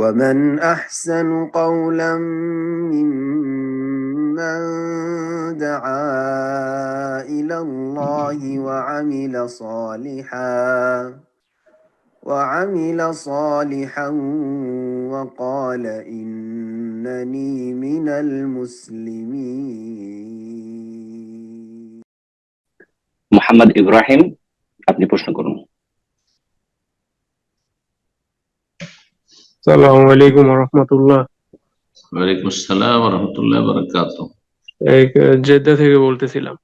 ومن أحسن قولا ممن دعا إلى الله وعمل صالحا وقال إنني من المسلمين. মোহাম্মদ ইব্রাহিম, আপনি প্রশ্ন করুন। আসসালামু আলাইকুম ওয়া রাহমাতুল্লাহ। ওয়ালাইকুম আসসালাম ওয়া রাহমাতুল্লাহি ওয়া বারাকাতুহু। জেদ্দা থেকে বলতেছিলাম।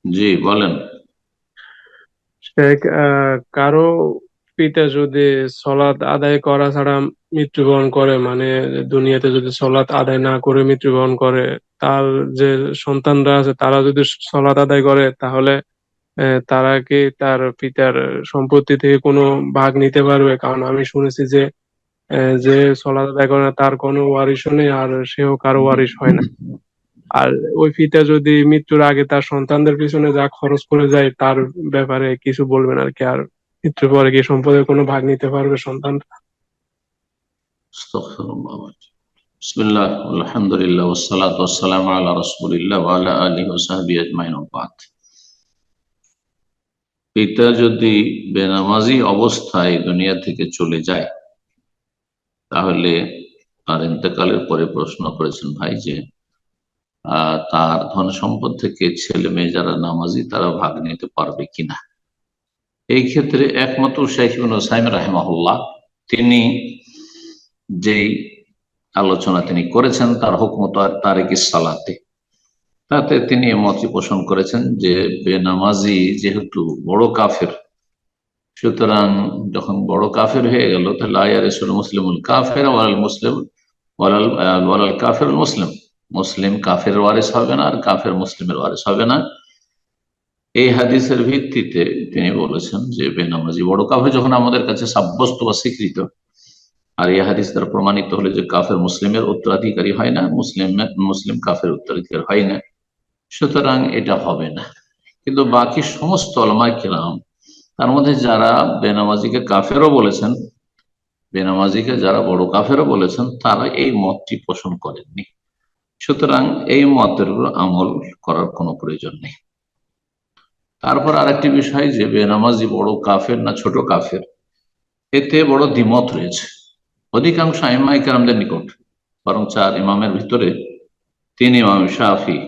জি বলেন। শেখ, কারো পিতা যদি সলাত আদায় করা ছাড়া মৃত্যুবরণ করে, মানে দুনিয়াতে যদি সলাত আদায় না করে মৃত্যুবরণ করে, তার যে সন্তানরা আছে তারা যদি সলাত আদায় করে, তাহলে তারা কি তার পিতার সম্পত্তি থেকে কোনো ভাগ নিতে পারবে? কারণ আমি শুনেছি যে যে সলাত আদায় করে না তার কোনো ওয়ারিশও নেই, আর সেও কারো ওয়ারিশ হয় না। আর ওই পিতা যদি মৃত্যুর আগে তার সন্তানদের পিছনে যা খরচ করে যায় তার ব্যাপারে কিছু বলবেন আর কি। আর মৃত্যুর পরে কি সম্পদের কোনো ভাগ নিতে পারবে সন্তান? আস্তাগফিরুল্লাহ। বিসমিল্লাহ আলহামদুলিল্লাহ ওয়াসসালাতু ওয়াসসালামু আলা রাসূলিল্লাহ ওয়া আলা আলিহি ওয়া সাহবিহি আজমাইন। পিতা যদি বেনামাজি অবস্থায় দুনিয়া থেকে চলে যায়, তাহলে তার ইন্তেকালের পরে প্রশ্ন করেছেন ভাই যে তার ধন সম্পদ থেকে ছেলে মেয়ে যারা নামাজি তারা ভাগ নিতে পারবে কিনা। এই ক্ষেত্রে একমাত্র শাইখ ইবনে উসাইমিন রাহিমাহুল্লাহ তিনি যেই আলোচনা তিনি করেছেন তার হুকমত তারিকিস সালাতে, তাতে তিনি মতই পোষণ করেছেন যে বেনামাজি যেহেতু বড় কাফের, সুতরাং যখন বড় কাফের হয়ে গেল তাহলে আয়ারিসুল মুসলিমুল কাফের ওয়ালাল মুসলিম ওয়ালাল কাফের মুসলিম, মুসলিম কাফের ওয়ারিস হবে না আর কাফের মুসলিমের ওয়ারিস হবে না। এই হাদিসের ভিত্তিতে তিনি বলেছেন যে বেনামাজি বড় কাফের যখন আমাদের কাছে সাব্যস্ত বা স্বীকৃত, আর এই হাদিস দ্বারা প্রমাণিত হলে যে কাফের মুসলিমের উত্তরাধিকারী হয় না, মুসলিম কাফের উত্তরাধিকারী হয় না, সুতরাং এটা হবে না। কিন্তু বাকি সমস্ত উলামায়ে কেরাম, তার মধ্যে যারা বেনামাজিকে কাফেরও বলেছেন, বেনামাজিকে যারা বড় কাফেরও বলেছেন, তারা এই মতটি পোষণ করেননি। সুতরাং এই মতের উপর আমল করার কোনো প্রয়োজন নেই। তারপর আরেকটি বিষয় যে বেনামাজি বড় কাফের না ছোট কাফের, এতে বড় দ্বিমত রয়েছে অধিকাংশ আইম্মায়ে কেরামদের নিকট। বরং চার ইমামের ভিতরে তিন ইমাম শাফি,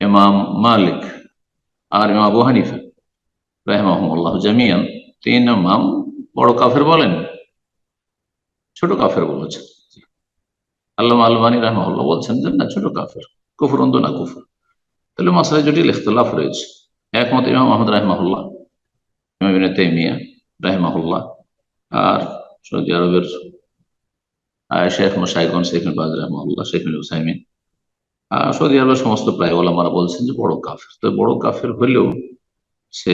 ইমাম মালিক আর ইমাম আবু হানিফা রাহিমাহুমুল্লাহ জামিয়ান, তিন ইমাম বড় কাফের বলেন, ছোট কাফের বলেছেন। আল্লামা আলবানী রাহিমাহুল্লাহ বলছেন যে না, ছোট কাফের, কুফরুন দুনা কুফর। তাহলে মাসআলায় জটিল ইখতিলাফ রয়েছে। একমত ইমাম আহমদ রাহিমাহুল্লাহ, ইমাম ইবনে তাইমিয়া রাহিমাহুল্লাহ, আর সৌদি আরবের শেখ মাশায়েখগণ, শেখ ইবনে বাজ রাহিমাহুল্লাহ, শেখ ইবনে উসাইমিন, সৌদি আরবের সমস্ত প্রায় ওলামারা বলছেন যে বড় কাফের। তো বড় কাফের হলেও সে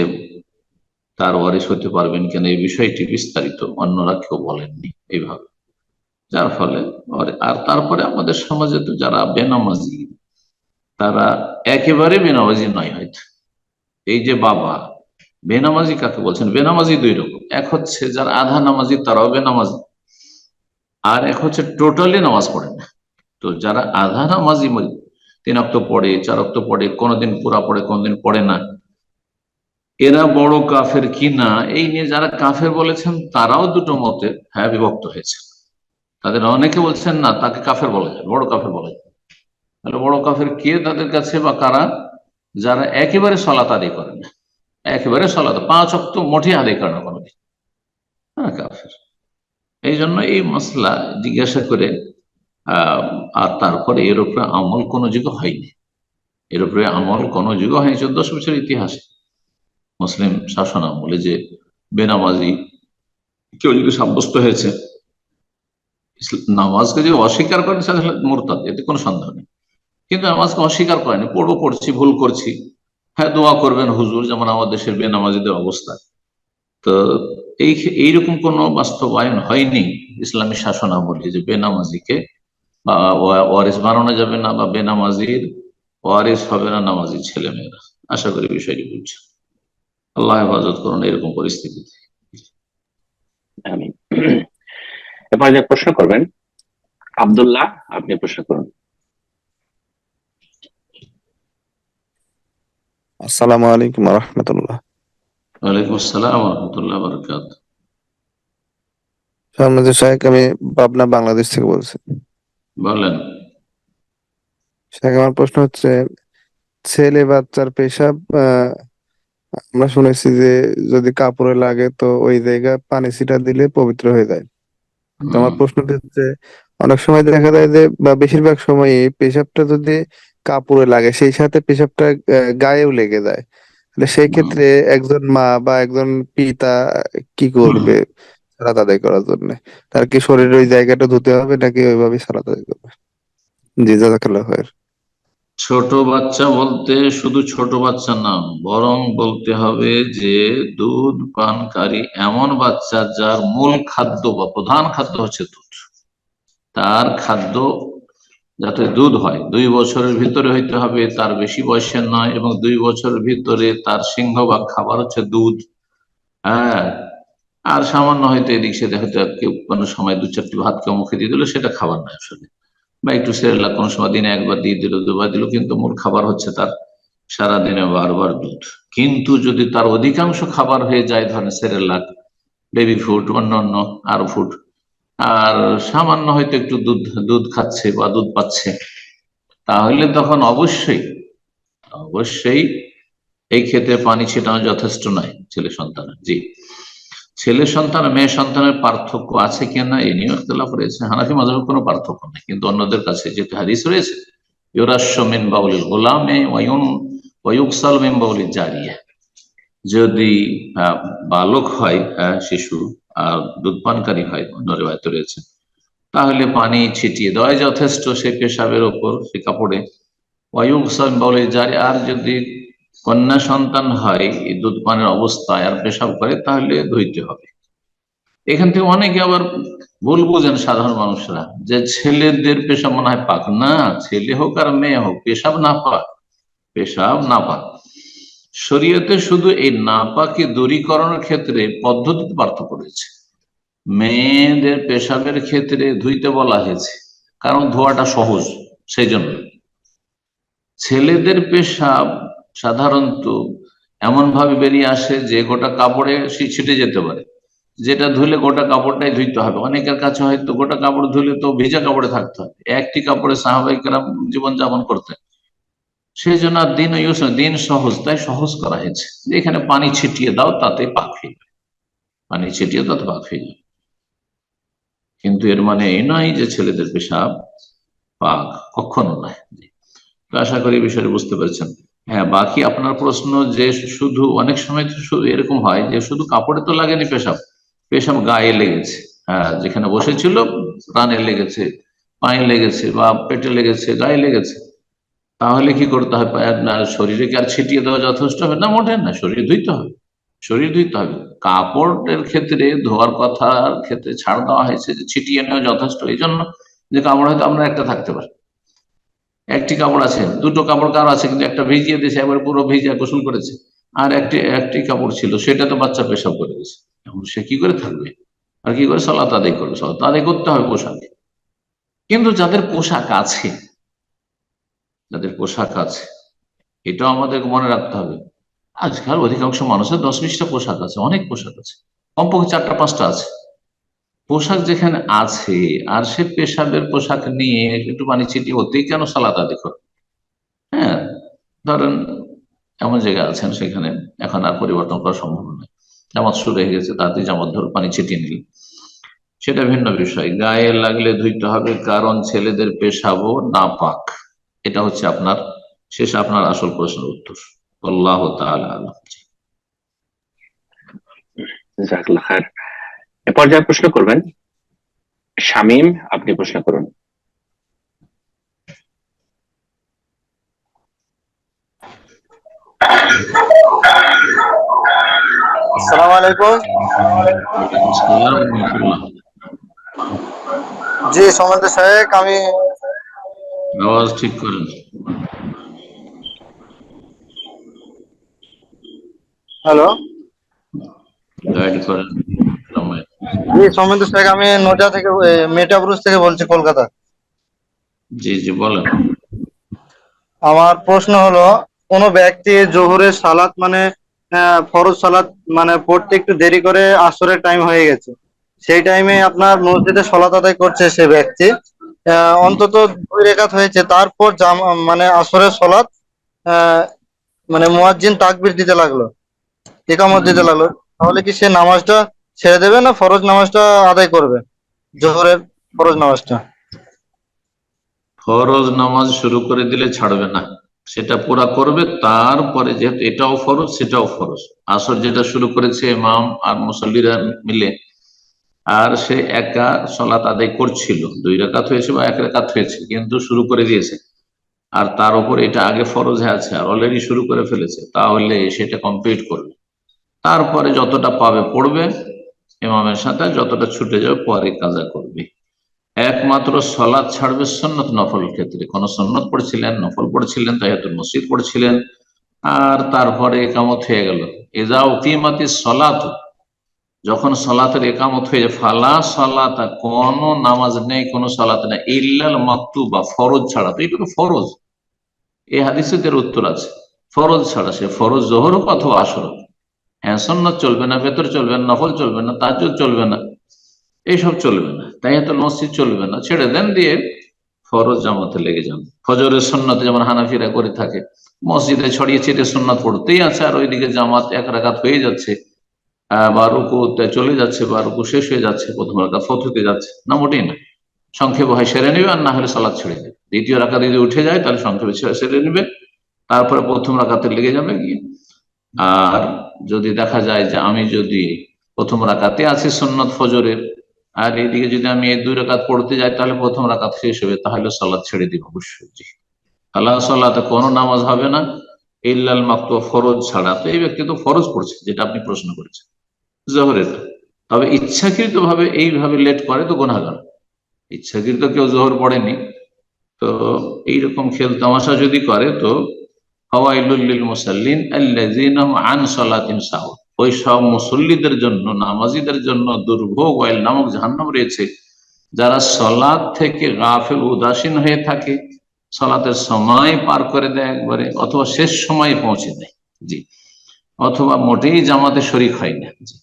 তার ওয়ারিস হতে পারবেন কেন, এই বিষয়টি বিস্তারিত অন্যরা কেউ বলেননি এইভাবে। যার ফলে আর তারপরে আমাদের সমাজে তো যারা বেনামাজি, তারা একেবারে বেনামাজি নয় হয়তো। এই যে বাবা, বেনামাজি কাকে বলছেন? বেনামাজি দুই রকম। এক হচ্ছে যারা আধা নামাজি তারাও বেনামাজি, আর এক হচ্ছে টোটালি নামাজ পড়ে না। তো যারা আধা নামাজি, 3 ওয়াক্ত পড়ে, 4 ওয়াক্ত পড়ে, কোনোদিন পুরা পড়ে কোনোদিন পড়ে না, এরা বড় কাফের কিনা এই নিয়ে যারা কাফের বলেছেন তারাও দুটো মতে বিভক্ত হয়েছে। তাদের অনেকে বলছেন না, তাকে কাফের বলা যায়, বড় কাফের বলা যায়। তাহলে বড় কাফের কে তাদের কাছে, বা কারা? যারা একেবারে সালাত আদায় করে না, একেবারে সালাত 5 ওয়াক্ত মোটে আদায় করে না কোনোদিন, কাফের। এই জন্য এই মসলা জিজ্ঞাসা করে আর তারপরে এর উপরে আমল কোনো যুগ হয়নি, এর উপরে আমল কোনো যুগ হয়নি। 1400 বছরের ইতিহাসে মুসলিম শাসন আমলে যে বেনামাজি কেউ যদি সাব্যস্ত হয়েছে, নামাজকে যে অস্বীকার করেন সেটা মুরতাদ, এতে কোনো সন্দেহ নেই। কিন্তু নামাজকে অস্বীকার করেনি, পড়ছি, ভুল করছি, দোয়া করবেন হুজুর, যেমন আমাদের দেশের বেনামাজিদের অবস্থা। তো এইরকম কোনো বাস্তবায়ন হয়নি ইসলামী শাসন আমলে যে বেনামাজিকে ওয়ারিস বানানো যাবে না, বা বেনামাজির ওয়ারিস হবে না নামাজি ছেলে মেয়েরা। আশা করি বিষয়টি বুঝছেন। আল্লাহ হেফাজত করুন এরকম পরিস্থিতিতে। এরপর যে প্রশ্ন করবেন আব্দুল্লাহ, আপনি প্রশ্ন করুন। আসসালামু আলাইকুম ওয়া রাহমাতুল্লাহ। ওয়ালাইকুম আসসালাম ওয়া রাহমাতুল্লাহি ওয়া বারাকাতুহু। সম্মানিত শাহেখ, আমি পাবনা বাংলাদেশ থেকে বলছি। বলেন। শাহেখ, আমার প্রশ্ন হচ্ছে, ছেলে বাচ্চার পেশাব আমরা শুনেছি যে যদি কাপড়ে লাগে তো ওই জায়গায় পানি ছিটা দিলে পবিত্র হয়ে যায়। তো আমার প্রশ্নটা হচ্ছে, অনেক সময় দেখা যায় যে, বা বেশিরভাগ সময় পেশাবটা যদি কাপড়ে লাগে সেই সাথে পেশাবটা গায়েও লেগে যায়, তাহলে সেই ক্ষেত্রে একজন মা বা একজন পিতা কি করবে সালাত আদায় করার জন্য? তার কি শরীরের ওই জায়গাটা ধুতে হবে নাকি ওইভাবেই সালাত আদায় করবে? জি, জাযাকাল্লাহ খায়ের। ছোট বাচ্চা বলতে শুধু ছোট বাচ্চা না, বরং বলতে হবে যে দুধ পানকারী এমন বাচ্চা যার মূল খাদ্য বা প্রধান খাদ্য হচ্ছে দুধ, তার খাদ্য যাতে দুধ হয় 2 বছরের ভিতরে হইতে হবে, তার বেশি বয়সের নয়, এবং 2 বছরের ভিতরে তার সিংহভাগ খাবার হচ্ছে দুধ। হ্যাঁ, আর সামান্য হয়তো এদিক সেদিক হয়তো কেউ কোনো সময় 2-4টি ভাত কেউ মুখে দিয়ে দিল, সেটা খাবার নয় আসলে, বা একটু সেরেলাক কোনো সময় দিনে একবার দিয়ে দিল, দুবার দিল, কিন্তু মূল খাবার হচ্ছে তার সারাদিনে বারবার দুধ। কিন্তু যদি তার অধিকাংশ খাবার হয়ে যায়, ধরেন সেরেলাক, বেবি ফুড, অন্যান্য আরো ফুড, আর সামান্য হয়তো একটু দুধ দুধ খাচ্ছে বা দুধ পাচ্ছে, তাহলে তখন অবশ্যই অবশ্যই এই ক্ষেত্রে পানি ছিটানো যথেষ্ট নয় ছেলে সন্তানের। জি, ছেলে সন্তান মেয়ে সন্তানের পার্থক্য আছে কিনা এ নিয়ে ইখতিলাফ রয়েছে। হানাফি মাযহাবে কোনো পার্থক্য নেই, কিন্তু অন্যদের কাছে যেহেতু হাদিস রয়েছে, ইউরাশ্য মিন বাউলিল গোলামে ওয়ায়ুগসাল মিন বাউলিল জারিয়া, যদি বালক হয়, শিশু, আর দুধ পানকারী হয়, অন্য রিওয়ায়েতে রয়েছে, তাহলে পানি ছিটিয়ে দেওয়াই যথেষ্ট সেই পেশাবের ওপর, সে কাপড়ে। ওয়ায়ুগসাল মিন বাউলিল জারিয়া, আর যদি কন্যা সন্তান হয় এই দুধ পানের অবস্থায় আর পেশাব করে, তাহলে ধুইতে হবে। এখান থেকে অনেকে আবার ভুল বোঝেন সাধারণ মানুষরা, যে ছেলেদের পেশাব মনে হয় পাক। না, ছেলে হোক আর মেয়ে হোক, পেশাব না পাক, পেশাব না পাক। শরীয়তে শুধু এই নাপাকি দূরীকরণের ক্ষেত্রে পদ্ধতিতে পার্থক্য রয়েছে। মেয়েদের পেশাবের ক্ষেত্রে ধুইতে বলা হয়েছে, কারণ ধোয়াটা সহজ, সেই জন্য। ছেলেদের পেশাব সাধারণত এমন ভাবে বেরিয়ে আসে যে গোটা কাপড়ে ছিটে যেতে পারে, যেটা ধুলে গোটা কাপড়টাই ধুইতে হবে। অনেকের কাছে হয়তো গোটা কাপড় ধুলে তো ভেজা কাপড়ে থাকতে হবে, একটি কাপড়ে সাহাবায়ে কেরাম জীবনযাপন করতেন। সেই জন্য দিন সহজ, তাই সহজ করা হয়েছে যে এখানে পানি ছিটিয়ে দাও, তাতে পাক হয়ে যাবে, পানি ছিটিয়ে দাও, তাতে পাক হয়ে যাবে। কিন্তু এর মানে এই নয় যে ছেলেদের পেশাব পাক, কখনো নয়। তো আশা করি বিষয়টা বুঝতে পেরেছেন। হ্যাঁ, বাকি আপনার প্রশ্ন যে শুধু অনেক সময় তো শুধু এরকম হয় যে শুধু কাপড়ে তো লাগেনি পেশাব, পেশাব গায়ে লেগেছে। হ্যাঁ, যেখানে বসেছিল প্রাণে লেগেছে, পায়ে লেগেছে, বা পেটে লেগেছে, গায়ে লেগেছে, তাহলে কি করতে হবে? না, শরীরে কি আর ছিটিয়ে দেওয়া যথেষ্ট হবে? না, মোটেই না, শরীর ধুইতে হবে, শরীর ধুইতে হবে। কাপড়ের ক্ষেত্রে ধোয়ার কথার ক্ষেত্রে ছাড় দেওয়া হয়েছে যে ছিটিয়ে নেওয়া যথেষ্ট, এই জন্য যে কাপড় হয়তো আমরা একটা থাকতে পারি, একটি কাপড় আছে, দুটো কাপড় কারো আছে, কিন্তু একটা ভিজিয়ে দিয়েছে, একবার পুরো ভিজিয়ে গোসল করেছে, আর একটি একটি কাপড় ছিল, সেটা তো বাচ্চা পেশাব করে দিয়েছে। এখন সে কি করে থাকবে, আর কি করে সালাত আদায় করবে? সালাত আদায় করতে হবে পোশাকে। কিন্তু যাদের পোশাক আছে, যাদের পোশাক আছে, এটাও আমাদেরকে মনে রাখতে হবে। আজকাল অধিকাংশ মানুষের 10-20টা পোশাক আছে, অনেক পোশাক আছে, কমপক্ষে 4টা-5টা আছে। পোশাক যেখানে আছে, আর সে পেশাবের পোশাক নিয়ে একটু পানি ছিটিয়ে ওতেই কেন সালাত আদায় করে? হ্যাঁ, ধরেন এমন জায়গায় আছেন সেখানে এখন আর পরিবর্তন করা সম্ভব নয়, জামাত শুরু হয়ে গেছে, তাতে জামাত ধরে পানি ছিটিয়ে নিল, সেটা ভিন্ন বিষয়। গায়ে লাগলে ধুইতে হবে, কারণ ছেলেদের পেশাবও নাপাক। এটা হচ্ছে আপনার শেষ, আপনার আসল প্রশ্নের উত্তর। আল্লাহ তাআলা আলাম। জাযাকাল্লাহ খায়ের। এরপর যা প্রশ্ন করবেন শামীম, আপনি প্রশ্ন করুন। আসসালামু আলাইকুম। ওয়ালাইকুম আসসালাম ওয়া রাহমাতুল্লাহ। জি, সম্মানিত শাহেখ, আমি আওয়াজ ঠিক করেন। হ্যালো, গাইড করেন সময়। এই সৌমেন্দ্র শেখ, আমি নোটা থেকে মেটাব্রুজ থেকে বলছি, কলকাতা। জি জি বলেন। আমার প্রশ্ন হলো, কোন ব্যক্তি জোহরের সালাত মানে ফরজ সালাত মানে পড়তে একটু দেরি করে আসরের টাইম হয়ে গেছে, সেই টাইমে আপনার মসজিদে সালাত আদায় করছে সে ব্যক্তি, অন্তত 2 রাকাত হয়েছে, তারপর মানে আসরের সালাত আহ, মানে মুয়াজ্জিন তাকবীর দিতে লাগলো, ইকামত দিতে লাগলো, তাহলে কি সে নামাজটা ছেড়ে দেবে না ফরজ নামাজটা আদায় করবে, জোহরের ফরজ নামাজটা? ফরজ নামাজ শুরু করে দিলে ছাড়বে না, সেটা পুরা করবে। তারপরে যেহেতু এটাও ফরজ সেটাও ফরজ, আসর যেটা শুরু করেছে ইমাম আর মুসল্লিরা মিলে, আর সে একা সলাত আদায় করছিল, 2 রাকাত হয়েছে বা 1 রাকাত হয়েছে, কিন্তু শুরু করে দিয়েছে, আর তার উপর এটা আগে ফরজ হয়ে আছে আর অলরেডি শুরু করে ফেলেছে, তাহলে সেটা কমপ্লিট করবে। তারপরে যতটা পাবে পড়বে ইমামের সাথে, যতটা ছুটে যাবে পরে কাজা করবে। একমাত্র সলাৎ ছাড়বে সুন্নত নফল ক্ষেত্রে, কোন সুন্নত পড়ছিলেন, নফল পড়ছিলেন, তাহিয়াতুল মসজিদ পড়ছিলেন, আর তারপরে একামত হয়ে গেল, ইজা উকিমাতিস সলাত, যখন সলাতের একামত হয়ে যায়, ফালা সলাতা, কোন নামাজ নেই, কোন সলাত নেই, ইল্লাল মাকতুবা, ফরজ ছাড়া। তো এটা তো ফরজ, এই হাদিসের উত্তর আছে, ফরজ ছাড়া, সে ফরজ জোহর হোক অথবা আসর হোক। হ্যাঁ, সুন্নত চলবে না, ভেতর চলবে না, নফল চলবে না, তাহাজ্জুদ চলবে না, এইসব চলবে না, তাহিয়াতুল মসজিদ চলবে না, ছেড়ে দেন, দিয়ে ফরজ জামাতে লেগে যান। ফজরের সুন্নতে যেমন হানাফিরা করে থাকে, মসজিদে ছড়িয়ে ছিটিয়ে সুন্নত পড়তেই আছে, আর ওইদিকে জামাত 1 রাকাত হয়ে যাচ্ছে, বা রুকুতে চলে যাচ্ছে, বা রুকু শেষ হয়ে যাচ্ছে, প্রথম রাকাত ফতুতে যাচ্ছে না, মোটেই না। সংক্ষেপে হয় সেরে নেবে, আর না হলে সালাদ ছেড়ে দেবে। দ্বিতীয় রাকাত যদি উঠে যায় তাহলে সংক্ষেপে সেরে নেবে, তারপরে প্রথম রাকাতে লেগে যাবে গিয়ে। আর যদি দেখা যায় যে আমি যদি প্রথম রাকাতে আছি সুন্নত ফজরের, আর এইদিকে যদি আমি এই 2 রাকাত পড়তে যাই, তাহলে প্রথম রাকাত শেষ হবে, তাহলে সালাত ছেড়ে দিব অবশ্যই। জি, আল্লাহ সাল্লাতে কোনো নামাজ হবে না ইল্লাল মাকতুবা, ফরজ ছাড়া। তো এই ব্যক্তি তো ফরজ পড়ছে, যেটা আপনি প্রশ্ন করেছেন জোহরের, তবে ইচ্ছাকৃত ভাবে এইভাবে লেট করে তো গুনাহগার। ইচ্ছাকৃত কেউ জোহর পড়েনি, তো এইরকম খেল তামাশা যদি করে, তো ফাওয়াইলুল লিল মুসাল্লিন আল্লাযীনা হুম আন সালাতিহিম সাহুন, ওই সব মুসল্লিদের জন্য, নামাজীদের জন্য দুর্ভোগ, ওয়াইল নামক জাহান্নাম রয়েছে, যারা সালাত থেকে গাফিল, উদাসীন হয়ে থাকে, সালাতের সময় পার করে দেয় একবারে, অথবা শেষ সময়ে পৌঁছে দেয়। জি, অথবা মোটেই জামাতে শরীক হয় না। জি,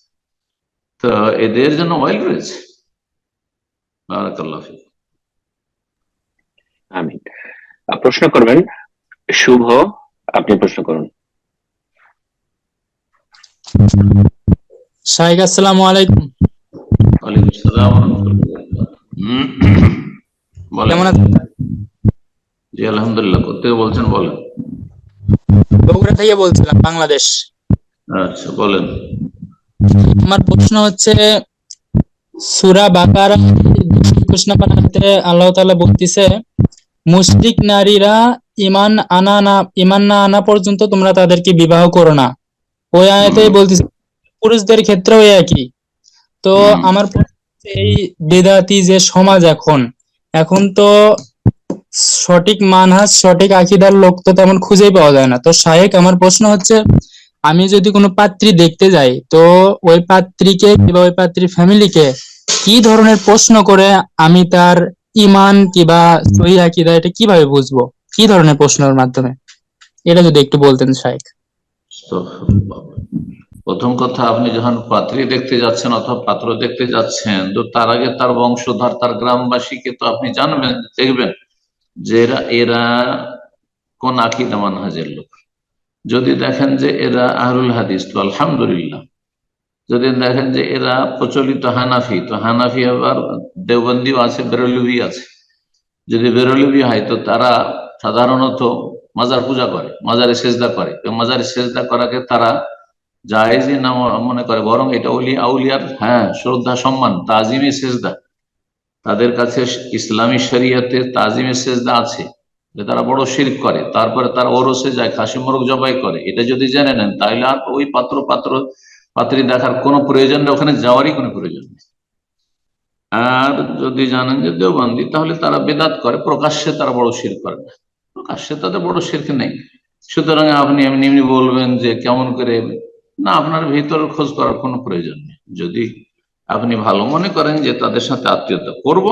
তো এদের জন্য ওয়াইল রয়েছে। বারাকাল্লাহু ফিক। আমিন। প্রশ্ন করবেন শুভ, আপনি প্রশ্ন করুন। শাইখ, আসসালামু আলাইকুম। ওয়ালাইকুম আসসালাম ওয়া রাহমাতুল্লাহ। বলেন। কেমন আছেন? জি আলহামদুলিল্লাহ। কোথেকে বলছেন বলেন। বগুড়া থেকে বলছিলাম, বাংলাদেশ। আচ্ছা বলেন। আমার প্রশ্ন হচ্ছে, সূরা বাকারা 221 নম্বর আয়াতে আল্লাহ তাআলা বলতিছে, মুশরিক নারীরা ঈমান না আনা পর্যন্ত তোমরা তাদেরকে বিবাহ করো না। ওই আয়াতেই বলতিছে পুরুষদের ক্ষেত্রেও একই। তো আমার প্রশ্ন হচ্ছে, এই বেদাতি যে সমাজ এখন তো সঠিক মানহাজ, সঠিক আকীদার লোক তো তেমন খুঁজেই পাওয়া যায় না। তো শায়েখ, আমার প্রশ্ন হচ্ছে, আমি যদি কোনো পাত্রী দেখতে যাই, তো ওই পাত্রীকে কিংবা ওই পাত্রীর ফ্যামিলিকে কি ধরনের প্রশ্ন করে আমি তার ঈমান কিংবা সহিহ আকীদা এটা কিভাবে বুঝবো, কি ধরনের প্রশ্নের মাধ্যমে, এটা যদি একটু বলতেন শায়েখ। তো প্রথম কথা, আপনি যখন পাত্রী দেখতে যাচ্ছেন অথবা পাত্র দেখতে যাচ্ছেন, তো তার আগে তার বংশধর, তার গ্রামবাসীকে তো আপনি জানবেন, দেখবেন যে এরা কোন আকীদা মানহাজের লোক। যদি দেখেন যে এরা আহলুল হাদিস, তো আলহামদুলিল্লাহ। যদি দেখেন যে এরা প্রচলিত হানাফি, তো হানাফি আবার দেওবন্দিও আছে, বেরলভি আছে। যদি বেরলভি হয়, তো তারা সাধারণত মাজার পূজা করে, মাজারে সেজদা করে। মাজারে সেজদা করাকে তারা জায়েজই না মনে করে, বরং এটা আউলিয়ার শ্রদ্ধা, সম্মান, তাজিমে সেজদা। তাদের কাছে ইসলামী শরিয়তে তাজিমে সেজদা আছে, তারা বড় শিরক করে। তারপরে তারা ওরসে যায়, খাসি মোরগ জবাই করে। এটা যদি জেনে নেন, তাহলে আর ওই পাত্রী দেখার কোনো প্রয়োজন নেই, ওখানে যাওয়ারই কোনো প্রয়োজন নেই। আর যদি জানেন যে দেওবন্দি, তাহলে তারা বেদাত করে, প্রকাশ্যে তারা বড় শিরক করে না, প্রকাশ্যে তাদের বড় শিরক নেই। সুতরাং আপনি এমনি বলবেন যে কেমন করে, না, আপনার ভিতর খোঁজ করার কোনো প্রয়োজন নেই। যদি আপনি ভালো মনে করেন যে তাদের সাথে আত্মীয়তা করব,